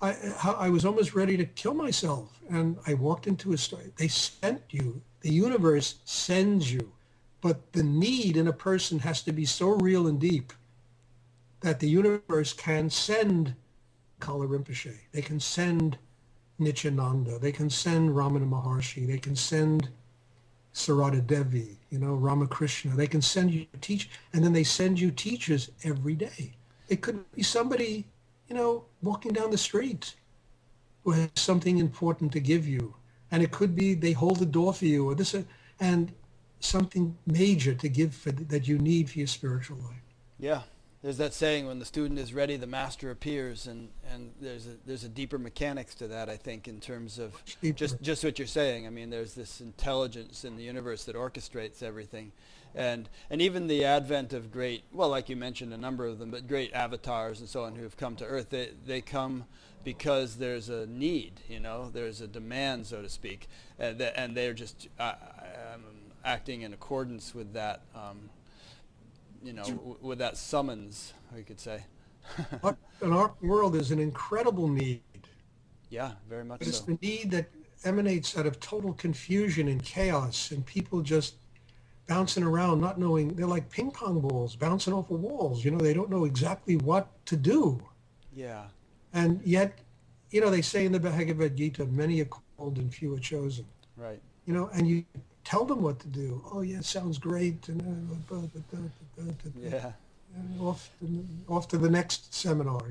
Speaker 2: I was almost ready to kill myself. And I walked into a story. They sent you. The universe sends you. But the need in a person has to be so real and deep that the universe can send Kala Rinpoche. They can send Nityananda. They can send Ramana Maharshi. They can send Sarada Devi, Ramakrishna. They can send you teach, and then they send you teachers every day. It could be somebody, walking down the street who has something important to give you. And it could be they hold the door for you or this, and something major to give that you need for your spiritual life.
Speaker 1: Yeah. There's that saying, when the student is ready, the master appears, and there's a deeper mechanics to that, I think, in terms of just what you're saying. I mean, there's this intelligence in the universe that orchestrates everything, and even the advent of great, well, like you mentioned, a number of them, but great avatars and so on who have come to Earth, they come because there's a need, there's a demand, so to speak, and they're just. acting in accordance with that, with that summons, you could say.
Speaker 2: In our world, there's an incredible need.
Speaker 1: Yeah, very much
Speaker 2: But it's
Speaker 1: so.
Speaker 2: the need that emanates out of total confusion and chaos, and people just bouncing around, not knowing. They're like ping pong balls bouncing off of walls. They don't know exactly what to do.
Speaker 1: Yeah.
Speaker 2: And yet, they say in the Bhagavad Gita, many are called and few are chosen.
Speaker 1: Right.
Speaker 2: And you tell them what to do. Oh, yeah, sounds great. And
Speaker 1: Yeah.
Speaker 2: off to the next seminar,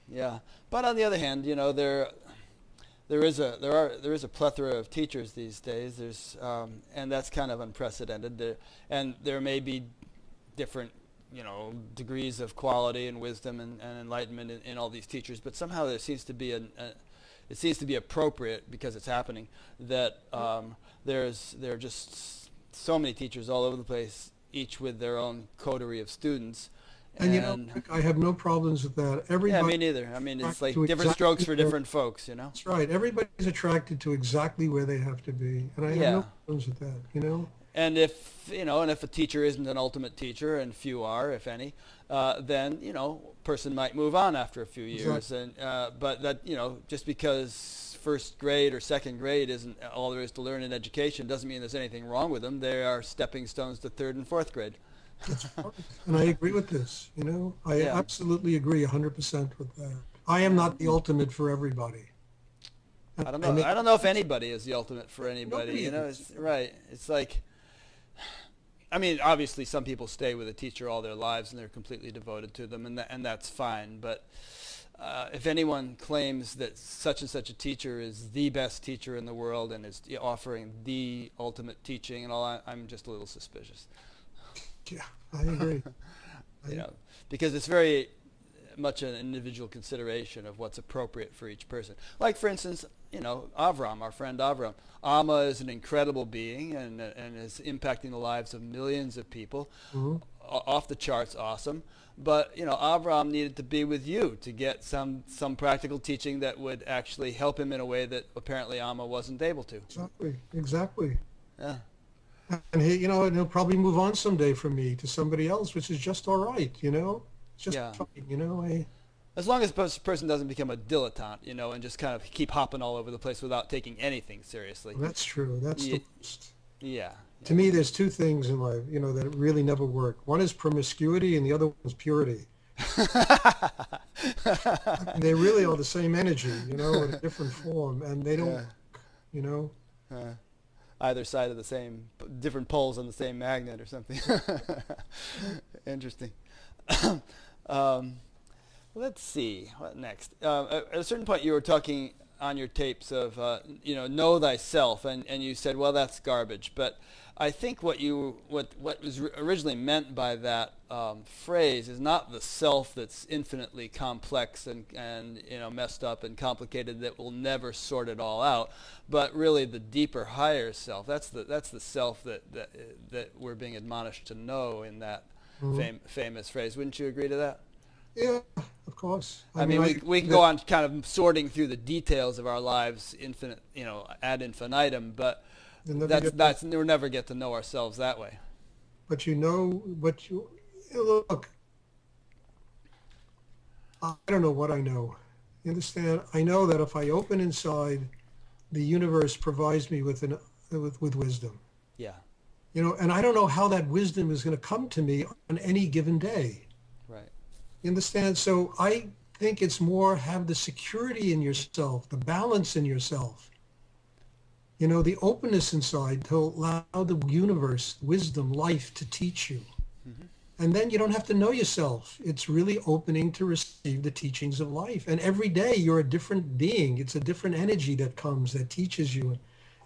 Speaker 1: Yeah. But on the other hand, there is a plethora of teachers these days. There's and that's kind of unprecedented. And there may be different degrees of quality and wisdom and enlightenment in all these teachers, but somehow there seems to be it seems to be appropriate, because it's happening, that there are just so many teachers all over the place, each with their own coterie of students.
Speaker 2: And I have no problems with that. Everybody,
Speaker 1: yeah, me neither. I mean, it's like different strokes for different folks,
Speaker 2: That's right. Everybody's attracted to exactly where they have to be, and I have no problems with that.
Speaker 1: And if a teacher isn't an ultimate teacher, and few are, if any, then person might move on after a few years.
Speaker 2: Exactly.
Speaker 1: And but that just because first grade or second grade isn't all there is to learn in education doesn't mean there's anything wrong with them. They are stepping stones to third and fourth grade.
Speaker 2: That's right. And I agree with this. I absolutely agree 100% with that. I am not the ultimate for everybody.
Speaker 1: I don't know. I don't know if anybody is the ultimate for anybody.
Speaker 2: Nobody
Speaker 1: It's right. It's like, I mean, obviously some people stay with a teacher all their lives and they're completely devoted to them, and that's fine. But if anyone claims that such and such a teacher is the best teacher in the world and is offering the ultimate teaching and all, I'm just a little suspicious.
Speaker 2: Yeah, I agree.
Speaker 1: Because it's very much an individual consideration of what's appropriate for each person. Like, for instance, Avram, our friend Avram. Amma is an incredible being and is impacting the lives of millions of people.
Speaker 2: Mm-hmm.
Speaker 1: Off the charts, awesome. But Avram needed to be with you to get some practical teaching that would actually help him in a way that apparently Amma wasn't able to.
Speaker 2: Exactly.
Speaker 1: Yeah.
Speaker 2: And he'll probably move on someday from me to somebody else, which is just all right, It's just fine,
Speaker 1: As long as the person doesn't become a dilettante, and just kind of keep hopping all over the place without taking anything seriously.
Speaker 2: That's true. That's the worst.
Speaker 1: Yeah.
Speaker 2: To me, there's two things in life, that really never work. One is promiscuity, and the other one is purity. They really are the same energy, in a different form, and they don't work,
Speaker 1: Either side of the same, different poles on the same magnet or something. Interesting. Let's see, what next? At a certain point you were talking on your tapes of, know thyself, and you said, well, that's garbage. But I think what was originally meant by that phrase is not the self that's infinitely complex and messed up and complicated that will never sort it all out, but really the deeper, higher self. That's the self that we're being admonished to know in that famous phrase. Wouldn't you agree to that?
Speaker 2: Yeah, of course.
Speaker 1: I mean, we can go on kind of sorting through the details of our lives ad infinitum, but we'll never get to know ourselves that way.
Speaker 2: But look, I don't know what I know. You understand? I know that if I open inside, the universe provides me with wisdom.
Speaker 1: Yeah.
Speaker 2: And I don't know how that wisdom is going to come to me on any given day.
Speaker 1: Right.
Speaker 2: You understand? So I think it's more have the security in yourself, the balance in yourself, the openness inside to allow the universe, wisdom, life to teach you. Mm-hmm. And then you don't have to know yourself. It's really opening to receive the teachings of life. And every day you're a different being. It's a different energy that comes, that teaches you.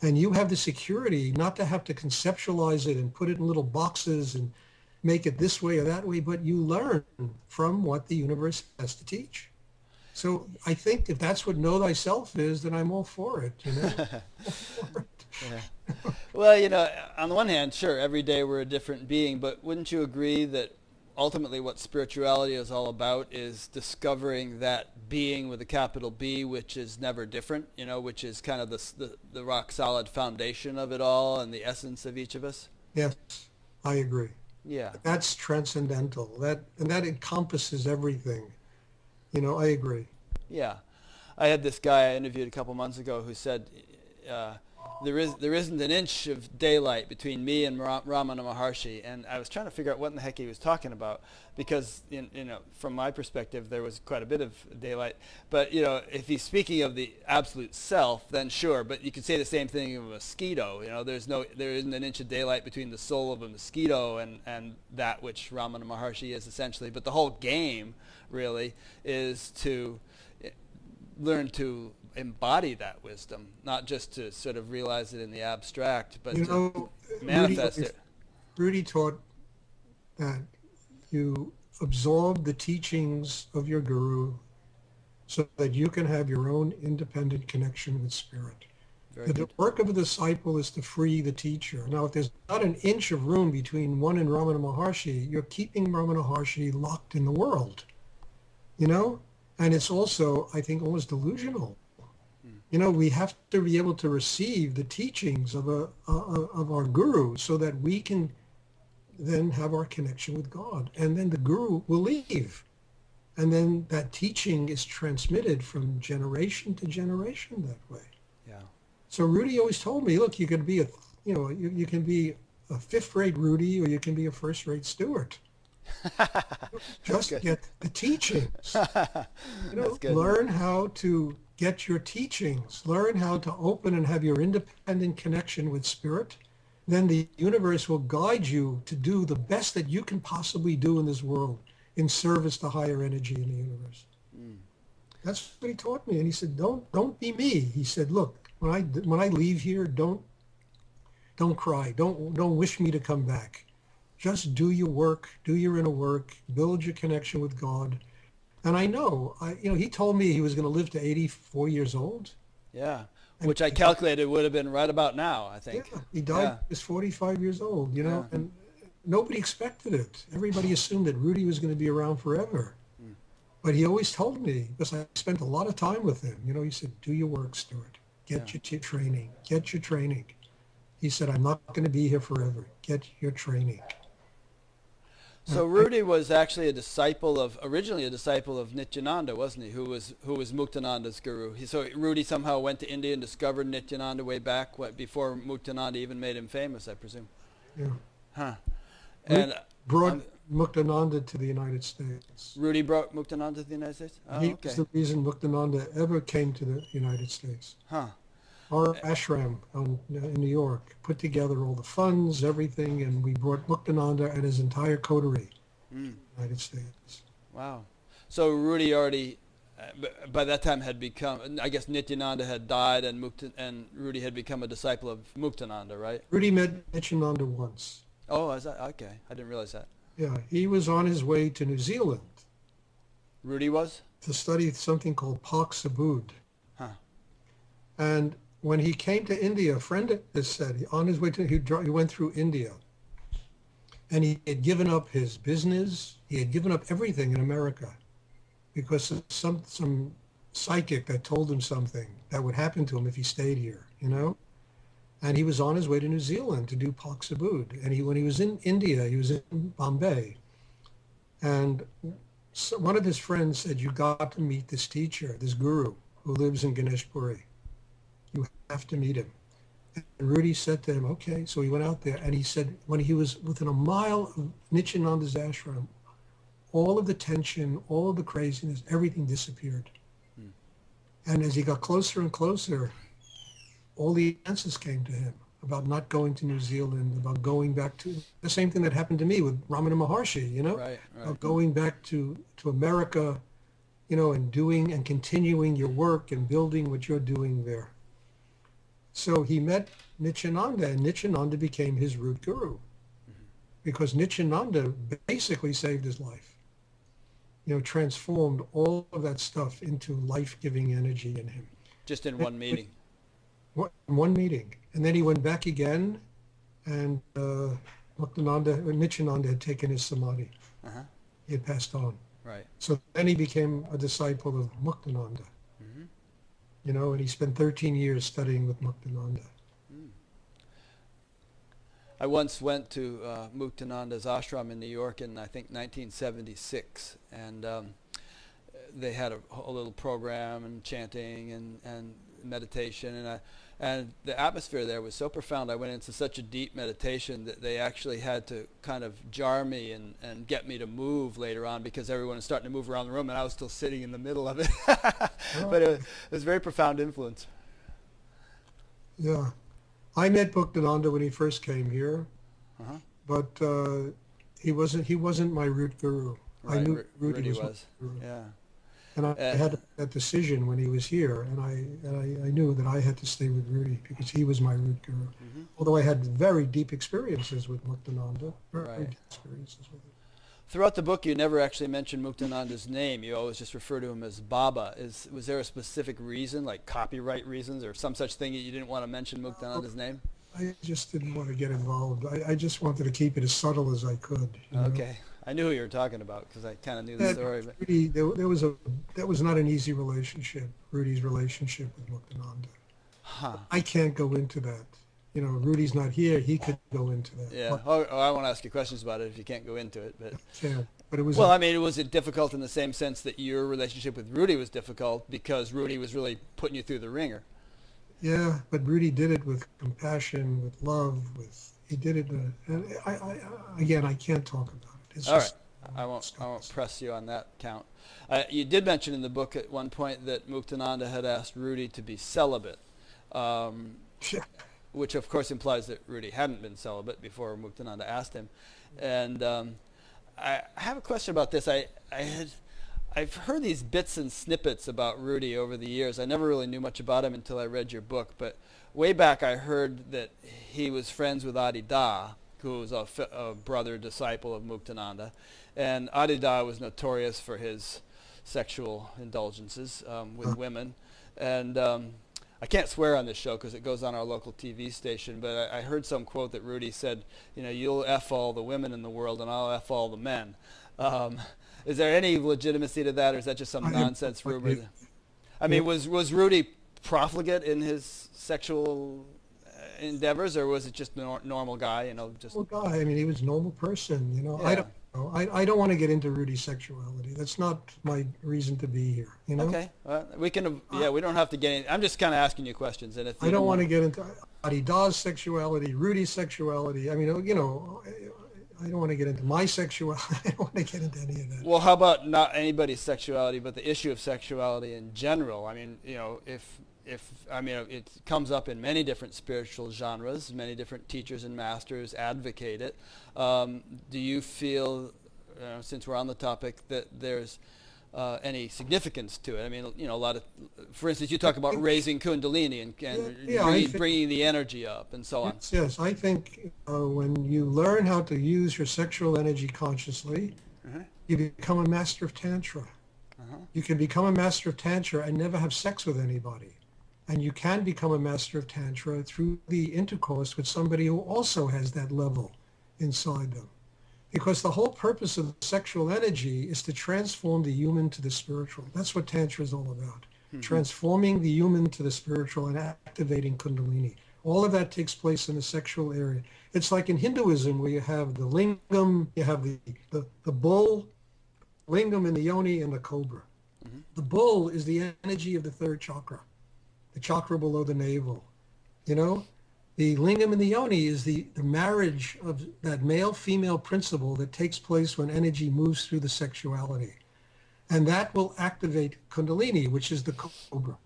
Speaker 2: And you have the security not to have to conceptualize it and put it in little boxes and make it this way or that way, but you learn from what the universe has to teach. So I think if that's what know thyself is, then I'm all for it.
Speaker 1: Yeah. Well, on the one hand, sure, every day we're a different being, but wouldn't you agree that ultimately what spirituality is all about is discovering that being with a capital B, which is never different, you know, which is kind of the rock solid foundation of it all and the essence of each of us.
Speaker 2: Yes, I agree.
Speaker 1: Yeah.
Speaker 2: That's transcendental. And that encompasses everything. You know, I agree.
Speaker 1: Yeah. I had this guy I interviewed a couple months ago who said, there isn't an inch of daylight between me and Ramana Maharshi, and I was trying to figure out what in the heck he was talking about, because you know, from my perspective there was quite a bit of daylight, but you know, if he's speaking of the absolute self, then sure, but you could say the same thing of a mosquito. You know, there isn't an inch of daylight between the soul of a mosquito and that which Ramana Maharshi is essentially. But the whole game really is to learn to embody that wisdom, not just to sort of realize it in the abstract, but
Speaker 2: you
Speaker 1: to
Speaker 2: know,
Speaker 1: manifest it.
Speaker 2: Rudi taught that you absorb the teachings of your guru so that you can have your own independent connection with spirit. The work of a disciple is to free the teacher. Now, if there's not an inch of room between one and Ramana Maharshi, you're keeping Ramana Maharshi locked in the world, you know? And it's also, I think, almost delusional. You know, we have to be able to receive the teachings of our guru so that we can then have our connection with God. And then the guru will leave. And then that teaching is transmitted from generation to generation that way.
Speaker 1: Yeah.
Speaker 2: So Rudi always told me, look, you can be you can be a fifth-rate Rudi, or you can be a first-rate Stuart. Just get the teachings. You know, learn how to get your teachings. Learn how to open and have your independent connection with spirit. Then the universe will guide you to do the best that you can possibly do in this world in service to higher energy in the universe. That's what he taught me. And he said, don't be me. He said, look, when I leave here, don't cry. Don't wish me to come back. Just do your work, do your inner work, build your connection with God. And I know, he told me he was going to live to 84 years old.
Speaker 1: Yeah, which I calculated would have been right about now, I think.
Speaker 2: Yeah, he died when he was 45 years old, you know, and nobody expected it. Everybody assumed that Rudi was going to be around forever. But he always told me, because I spent a lot of time with him, you know, he said, do your work, Stuart. Get your training. Get your training. He said, I'm not going to be here forever. Get your training.
Speaker 1: So Rudi was actually originally a disciple of Nityananda, wasn't he? Who was Muktananda's guru. So Rudi somehow went to India and discovered Nityananda way back, before Muktananda even made him famous, I presume.
Speaker 2: Yeah.
Speaker 1: Huh.
Speaker 2: And brought Muktananda to the United States.
Speaker 1: Rudi brought Muktananda to the United States? Oh,
Speaker 2: he was the reason Muktananda ever came to the United States.
Speaker 1: Huh.
Speaker 2: Our ashram in New York put together all the funds, everything, and we brought Muktananda and his entire coterie to the United States.
Speaker 1: Wow. So Rudi already, by that time, had become, I guess Nityananda had died, and Rudi had become a disciple of Muktananda, right?
Speaker 2: Rudi met Nityananda once.
Speaker 1: Oh, is that? Okay. I didn't realize that.
Speaker 2: Yeah, he was on his way to New Zealand.
Speaker 1: Rudy was?
Speaker 2: To study something called Paksabud.
Speaker 1: Huh.
Speaker 2: And when he came to India, a friend has said, on his way to, he went through India. And he had given up his business. He had given up everything in America because of some psychic that told him something that would happen to him if he stayed here, you know? And he was on his way to New Zealand to do Paksabud. And when he was in India, he was in Bombay. And so one of his friends said, you got to meet this teacher, this guru who lives in Ganeshpuri. You have to meet him. And Rudi said to him, okay. So he went out there and he said, when he was within a mile of Nityananda's ashram, all of the tension, all of the craziness, everything disappeared. And as he got closer and closer, all the answers came to him about not going to New Zealand, about going back to the same thing that happened to me with Ramana Maharshi, you know,
Speaker 1: right.
Speaker 2: About going back to America, you know, and doing and continuing your work and building what you're doing there. So he met Nityananda, and Nityananda became his root guru because Nityananda basically saved his life, you know, transformed all of that stuff into life-giving energy in him.
Speaker 1: Just in one meeting.
Speaker 2: One meeting. And then he went back again, and Nityananda had taken his samadhi. He had passed on.
Speaker 1: Right.
Speaker 2: So then he became a disciple of Muktananda, and he spent 13 years studying with Muktananda.
Speaker 1: I once went to Muktananda's ashram in New York in, I think, 1976, and they had a little program and chanting and meditation, and the atmosphere there was so profound. I went into such a deep meditation that they actually had to kind of jar me and get me to move later on, because everyone was starting to move around the room and I was still sitting in the middle of it. But it was a very profound influence.
Speaker 2: Yeah. I met Muktananda when he first came here, but he wasn't my root guru.
Speaker 1: Right.
Speaker 2: I knew Rudi was. My guru.
Speaker 1: Yeah.
Speaker 2: And I had that decision when he was here, and I knew that I had to stay with Rudi because he was my root guru. Although I had very deep experiences with Muktananda, very deep experiences with him.
Speaker 1: Throughout the book, you never actually mention Muktananda's name. You always just refer to him as Baba. Was there a specific reason, like copyright reasons, or some such thing that you didn't want to mention Muktananda's name?
Speaker 2: I just didn't want to get involved. I just wanted to keep it as subtle as I could.
Speaker 1: Okay. I knew who you were talking about because I kind of knew the story. But
Speaker 2: Rudi, that was not an easy relationship, Rudi's relationship with Muktananda. I can't go into that. Rudi's not here. He could go into that.
Speaker 1: Yeah. I won't ask you questions about it if you can't go into it. But
Speaker 2: But it was.
Speaker 1: Well, was it difficult in the same sense that your relationship with Rudi was difficult because Rudi was really putting you through the ringer?
Speaker 2: Yeah, but Rudi did it with compassion, with love, he did it. And I can't talk about it. It's
Speaker 1: All right. I won't press you on that count. You did mention in the book at one point that Muktananda had asked Rudi to be celibate, which of course implies that Rudi hadn't been celibate before Muktananda asked him. And I have a question about this. I've heard these bits and snippets about Rudi over the years. I never really knew much about him until I read your book. But way back I heard that he was friends with Adida, who was a brother disciple of Muktananda. And Adida was notorious for his sexual indulgences with women. And I can't swear on this show because it goes on our local TV station, but I heard some quote that Rudi said, you'll F all the women in the world and I'll F all the men. Is there any legitimacy to that, or is that just some nonsense rumor? Was Rudi profligate in his sexual endeavors, or was it just a normal guy?
Speaker 2: Normal guy. He was a normal person.
Speaker 1: Yeah.
Speaker 2: I don't know. I don't want to get into Rudi's sexuality. That's not my reason to be here.
Speaker 1: Okay. We can. We don't have to get in. I'm just kind of asking you questions, and if
Speaker 2: I don't want to get into Adida's sexuality, Rudi's sexuality. I don't want to get into my sexuality. I don't want to get into any of that.
Speaker 1: Well, how about not anybody's sexuality, but the issue of sexuality in general? It comes up in many different spiritual genres. Many different teachers and masters advocate it. Do you feel, since we're on the topic, that there's any significance to it? A lot of, for instance, you talk about raising Kundalini and bringing the energy up and so on.
Speaker 2: Yes, I think when you learn how to use your sexual energy consciously, you become a master of Tantra. You can become a master of Tantra and never have sex with anybody. And you can become a master of Tantra through the intercourse with somebody who also has that level inside them. Because the whole purpose of sexual energy is to transform the human to the spiritual. That's what Tantra is all about. Transforming the human to the spiritual and activating Kundalini. All of that takes place in the sexual area. It's like in Hinduism where you have the lingam, you have the bull, lingam and the yoni and the cobra. The bull is the energy of the third chakra, the chakra below the navel. The lingam and the yoni is the marriage of that male-female principle that takes place when energy moves through the sexuality. And that will activate Kundalini, which is the cobra.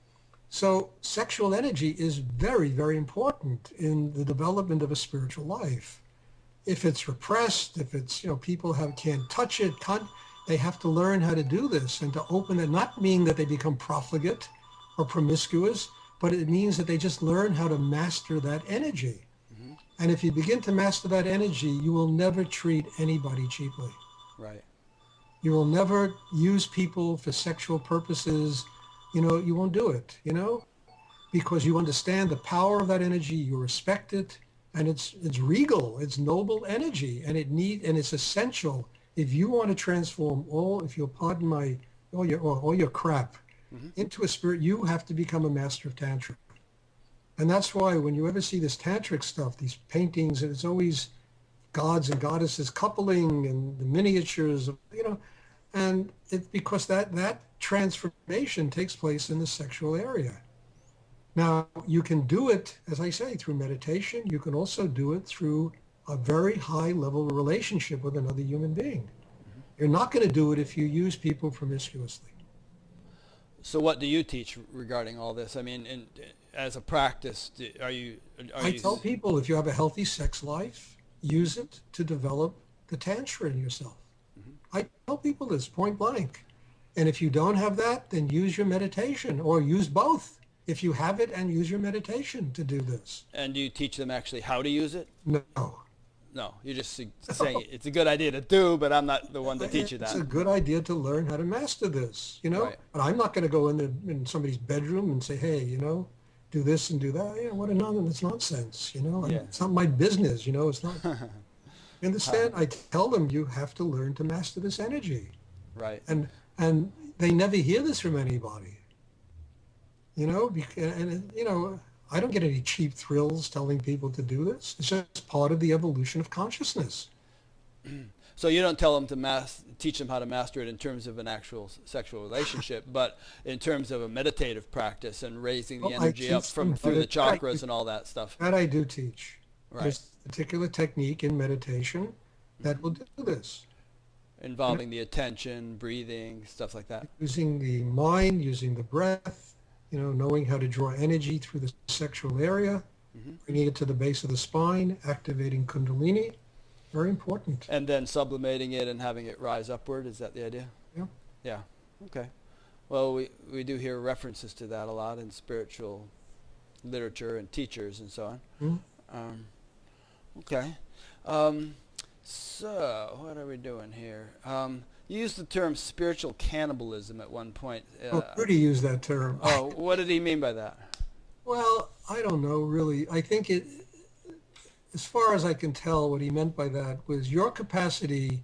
Speaker 2: So sexual energy is very, very important in the development of a spiritual life. If it's repressed, if it's, people can't touch it, they have to learn how to do this and to open it, not meaning that they become profligate or promiscuous, but it means that they just learn how to master that energy. And if you begin to master that energy, you will never treat anybody cheaply.
Speaker 1: Right.
Speaker 2: You will never use people for sexual purposes. You won't do it, because you understand the power of that energy, you respect it, and it's regal, it's noble energy, and it's essential if you want to transform if you'll pardon all your crap into a spirit, you have to become a master of Tantra. And that's why when you ever see this tantric stuff, these paintings, and it's always gods and goddesses coupling and the miniatures, and it's because that transformation takes place in the sexual area. Now, you can do it, as I say, through meditation. You can also do it through a very high level relationship with another human being. You're not going to do it if you use people promiscuously.
Speaker 1: So what do you teach regarding all this? I mean, as a practice,
Speaker 2: I tell people, if you have a healthy sex life, use it to develop the Tantra in yourself. I tell people this point blank. And if you don't have that, then use your meditation, or use both. If you have it, and use your meditation to do this.
Speaker 1: And do you teach them actually how to use it?
Speaker 2: No.
Speaker 1: No, you're just saying it's a good idea to do, but I'm not the one to teach you that.
Speaker 2: It's a good idea to learn how to master this, Right. But I'm not going to go in somebody's bedroom and say, hey, do this and do that. What a nonsense, It's not my business, It's not. You understand? I tell them you have to learn to master this energy.
Speaker 1: Right.
Speaker 2: And they never hear this from anybody. I don't get any cheap thrills telling people to do this. It's just part of the evolution of consciousness.
Speaker 1: So you don't tell them to teach them how to master it in terms of an actual sexual relationship, but in terms of a meditative practice and raising the energy up through the chakras and all that stuff.
Speaker 2: That I do teach.
Speaker 1: Right.
Speaker 2: There's a particular technique in meditation that will do this.
Speaker 1: Involving the attention, breathing, stuff like that.
Speaker 2: Using the mind, using the breath, knowing how to draw energy through the sexual area, bringing it to the base of the spine, activating Kundalini. Very important.
Speaker 1: And then sublimating it and having it rise upward. Is that the idea?
Speaker 2: Yeah.
Speaker 1: Yeah. Okay. Well, we do hear references to that a lot in spiritual literature and teachers and so on. Okay. So what are we doing here? You used the term spiritual cannibalism at one point.
Speaker 2: Rudi used that term.
Speaker 1: Oh, what did he mean by that?
Speaker 2: Well, I don't know, really. I think as far as I can tell, what he meant by that was your capacity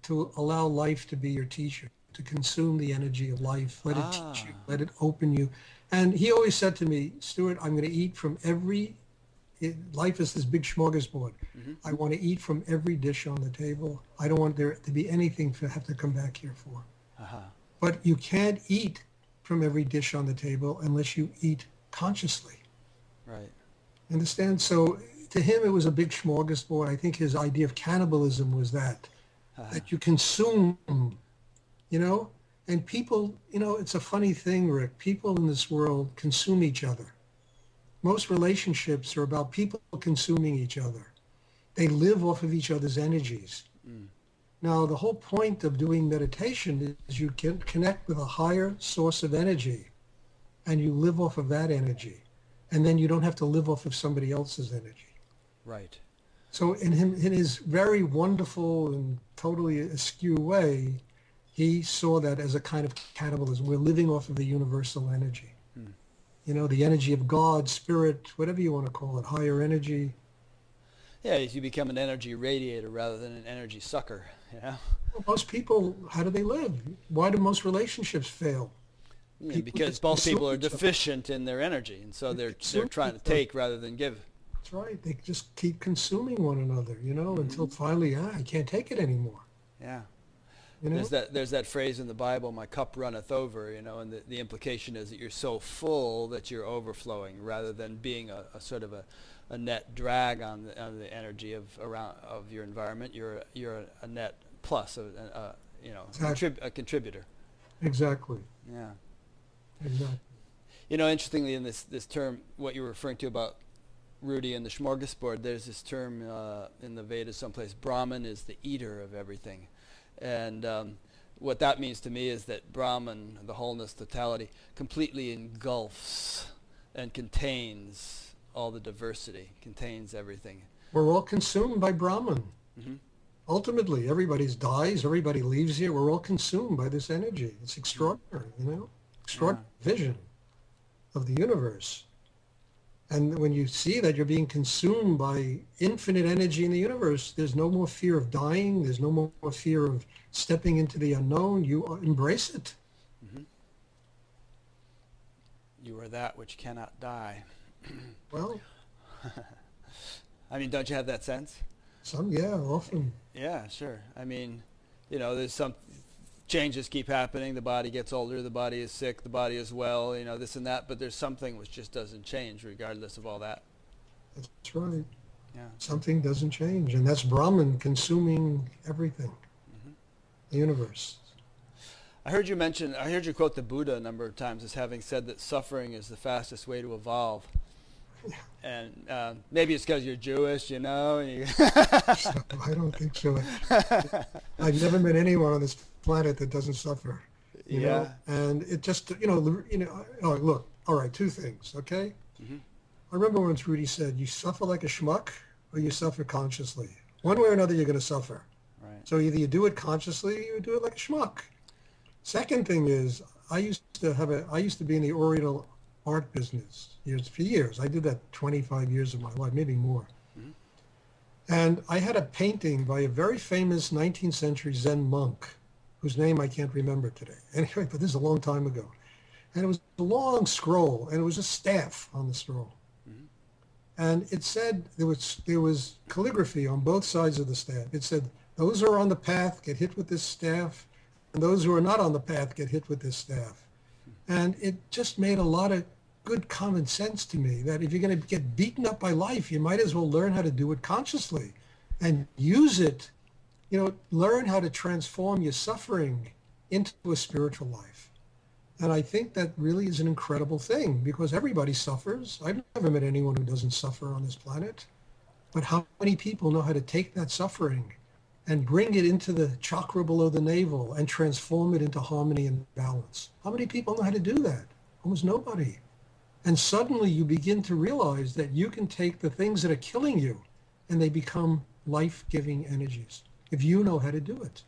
Speaker 2: to allow life to be your teacher, to consume the energy of life, let it teach you, let it open you. And he always said to me, Stuart, I'm going to eat from life is this big smorgasbord. I want to eat from every dish on the table. I don't want there to be anything to have to come back here for. But you can't eat from every dish on the table unless you eat consciously.
Speaker 1: Right.
Speaker 2: Understand? So to him, it was a big smorgasbord. I think his idea of cannibalism was that you consume, and people, it's a funny thing, Rick. People in this world consume each other. Most relationships are about people consuming each other. They live off of each other's energies. Now, the whole point of doing meditation is you can connect with a higher source of energy, and you live off of that energy. And then you don't have to live off of somebody else's energy.
Speaker 1: Right.
Speaker 2: So in his very wonderful and totally askew way, he saw that as a kind of cannibalism. We're living off of the universal energy. The energy of God, spirit, whatever you want to call it, higher energy.
Speaker 1: Yeah, you become an energy radiator rather than an energy sucker. Well,
Speaker 2: most people, how do they live? Why do most relationships fail?
Speaker 1: Because both people are deficient in their energy, and so they're trying to take rather than give.
Speaker 2: That's right. They just keep consuming one another, until finally, I can't take it anymore.
Speaker 1: Yeah. There's that phrase in the Bible, my cup runneth over, and the implication is that you're so full that you're overflowing rather than being a sort of a net drag on the energy of your environment. You're a net plus, a contributor.
Speaker 2: Exactly.
Speaker 1: Yeah.
Speaker 2: Exactly.
Speaker 1: Interestingly, in this term, what you're referring to about Rudi and the smorgasbord, there's this term in the Vedas someplace, Brahman is the eater of everything. And what that means to me is that Brahman, the wholeness, totality, completely engulfs and contains all the diversity, contains everything.
Speaker 2: We're all consumed by Brahman. Ultimately, everybody dies, everybody leaves here. We're all consumed by this energy. It's extraordinary, extraordinary vision of the universe. And when you see that you're being consumed by infinite energy in the universe, there's no more fear of dying. There's no more fear of stepping into the unknown. You embrace it.
Speaker 1: Mm-hmm. You are that which cannot die.
Speaker 2: Well,
Speaker 1: I mean, don't you have that sense?
Speaker 2: yeah, often.
Speaker 1: Yeah, sure. I mean, there's some changes keep happening. The body gets older, the body is sick, the body is well, this and that, but there's something which just doesn't change regardless of all that.
Speaker 2: That's right.
Speaker 1: Yeah.
Speaker 2: Something doesn't change, and that's Brahman consuming everything, the universe.
Speaker 1: I heard you quote the Buddha a number of times as having said that suffering is the fastest way to evolve. Yeah. And maybe it's because you're Jewish, I
Speaker 2: don't think so. I've never met anyone on this planet that doesn't suffer. You know? And it just, look, all right, two things, okay? Mm-hmm. I remember once Rudi said, you suffer like a schmuck or you suffer consciously. One way or another, you're going to suffer.
Speaker 1: Right.
Speaker 2: So either you do it consciously or you do it like a schmuck. Second thing is, I used to be in the Oriental art business for years. I did that 25 years of my life, maybe more. Mm-hmm. And I had a painting by a very famous 19th century Zen monk, whose name I can't remember today. Anyway, but this is a long time ago. And it was a long scroll, and it was a staff on the scroll. Mm-hmm. And it said, there was calligraphy on both sides of the staff. It said, those who are on the path get hit with this staff, and those who are not on the path get hit with this staff. And it just made a lot of good common sense to me that if you're going to get beaten up by life, you might as well learn how to do it consciously and use it, learn how to transform your suffering into a spiritual life. And I think that really is an incredible thing because everybody suffers. I've never met anyone who doesn't suffer on this planet. But how many people know how to take that suffering and bring it into the chakra below the navel and transform it into harmony and balance? How many people know how to do that? Almost nobody. And suddenly you begin to realize that you can take the things that are killing you and they become life-giving energies if you know how to do it.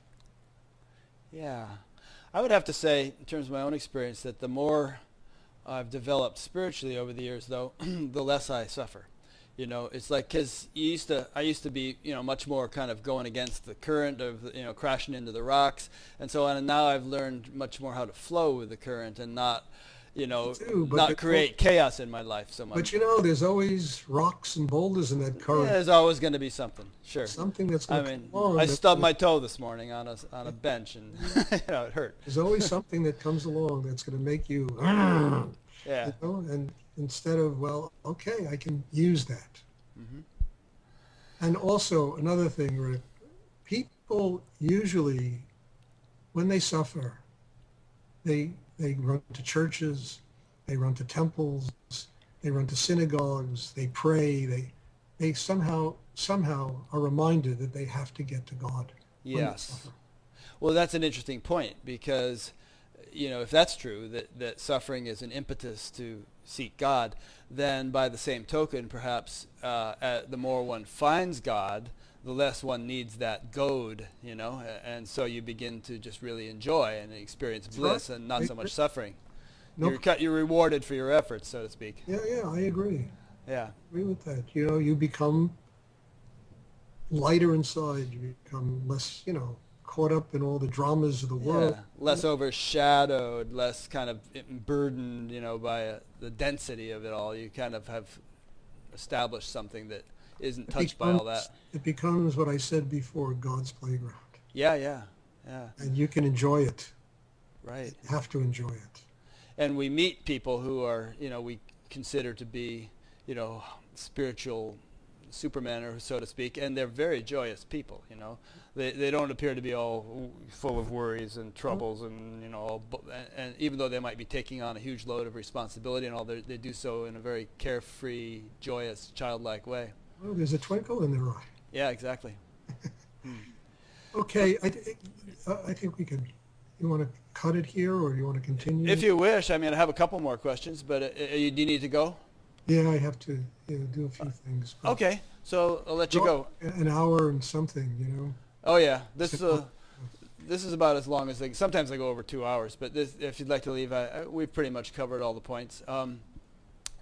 Speaker 1: Yeah. I would have to say, in terms of my own experience, that the more I've developed spiritually over the years, though, the less I suffer. It's like, because I used to be, much more kind of going against the current of, crashing into the rocks and so on. And now I've learned much more how to flow with the current and not, not create chaos in my life so much.
Speaker 2: But there's always rocks and boulders in that current.
Speaker 1: Yeah, there's always going to be something, sure.
Speaker 2: Something that's going to come along.
Speaker 1: I stubbed my toe this morning on a bench and, it hurt.
Speaker 2: There's always something that comes along that's going to make you,
Speaker 1: yeah.
Speaker 2: And instead of, well, okay, I can use that.
Speaker 1: Mm-hmm.
Speaker 2: And also another thing, Rick, people usually, when they suffer, they run to churches, they run to temples, they run to synagogues, they pray, they somehow are reminded that they have to get to God.
Speaker 1: Yes. Well, that's an interesting point because, if that's true, that suffering is an impetus to seek God, then by the same token, perhaps the more one finds God, the less one needs that goad, and so you begin to just really enjoy and experience bliss and not so much suffering. Nope. You're rewarded for your efforts, so to speak.
Speaker 2: Yeah, I agree.
Speaker 1: Yeah.
Speaker 2: I agree with that. You become lighter inside. You become less, caught up in all the dramas of the world.
Speaker 1: Yeah, less overshadowed, less kind of burdened, by the density of it all. You kind of have established something that isn't touched by all that.
Speaker 2: It becomes what I said before, God's playground.
Speaker 1: Yeah.
Speaker 2: And you can enjoy it.
Speaker 1: Right.
Speaker 2: You have to enjoy it. And
Speaker 1: we meet people who are, we consider to be, spiritual supermen, or so to speak, and they're very joyous people, They don't appear to be all full of worries and troubles and, and even though they might be taking on a huge load of responsibility and all, they do so in a very carefree, joyous, childlike way.
Speaker 2: Well, there's a twinkle in their eye.
Speaker 1: Yeah, exactly.
Speaker 2: Okay, I think we can. You want to cut it here, or do you want to continue?
Speaker 1: If you wish. I have a couple more questions, but do you need to go?
Speaker 2: Yeah, I have to do a few things.
Speaker 1: Okay, so I'll let you go.
Speaker 2: An hour and something,
Speaker 1: Oh yeah, this is about as long as sometimes I go over 2 hours, but if you'd like to leave, we've pretty much covered all the points.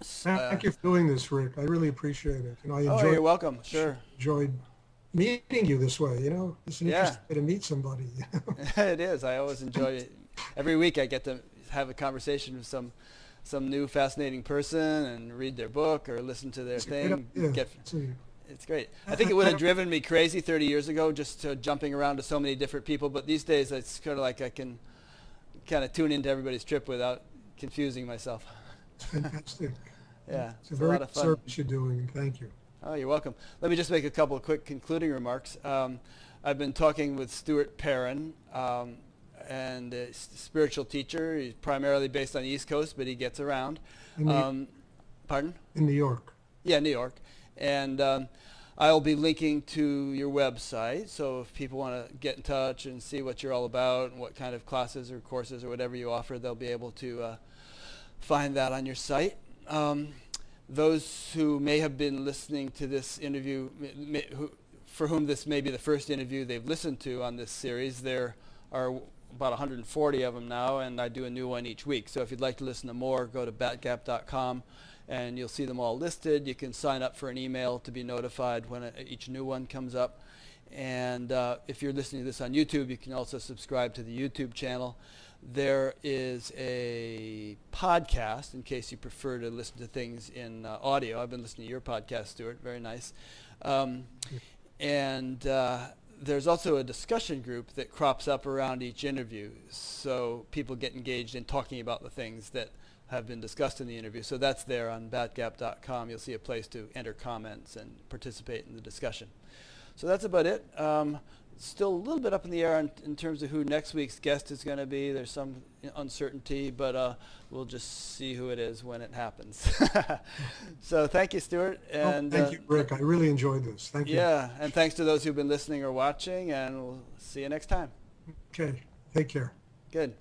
Speaker 2: Thank you for doing this, Rick. I really appreciate it. I
Speaker 1: Oh, you're welcome. Sure.
Speaker 2: enjoyed meeting you this way. It's an
Speaker 1: Yeah.
Speaker 2: interesting way to meet somebody.
Speaker 1: It is. I always enjoy it. Every week I get to have a conversation with some new fascinating person and read their book or listen to their thing. It's great. I think it would have driven me crazy 30 years ago, just jumping around to so many different people. But these days, it's kind of like I can kind of tune into everybody's trip without confusing myself.
Speaker 2: It's fantastic.
Speaker 1: Yeah,
Speaker 2: it's a very good service you're doing. Thank you.
Speaker 1: Oh, you're welcome. Let me just make a couple of quick concluding remarks. I've been talking with Stuart Perrin, and a spiritual teacher. He's primarily based on the East Coast, but he gets around. Pardon?
Speaker 2: In New York.
Speaker 1: Yeah, New York. And I'll be linking to your website, so if people want to get in touch and see what you're all about and what kind of classes or courses or whatever you offer, they'll be able to find that on your site. Those who may have been listening to this interview, for whom this may be the first interview they've listened to on this series, there are about 140 of them now, and I do a new one each week. So if you'd like to listen to more, go to batgap.com. and you'll see them all listed. You can sign up for an email to be notified when each new one comes up. And if you're listening to this on YouTube, you can also subscribe to the YouTube channel. There is a podcast in case you prefer to listen to things in audio. I've been listening to your podcast, Stuart. Very nice. And there's also a discussion group that crops up around each interview, so people get engaged in talking about the things that have been discussed in the interview. So that's there on batgap.com. You'll see a place to enter comments and participate in the discussion. So that's about it. Still a little bit up in the air in terms of who next week's guest is going to be. There's some uncertainty, but we'll just see who it is when it happens. So thank you, Stuart. And
Speaker 2: thank you, Rick. I really enjoyed this. Thank you.
Speaker 1: Yeah, and thanks to those who've been listening or watching, and we'll see you next time.
Speaker 2: Okay. Take care.
Speaker 1: Good.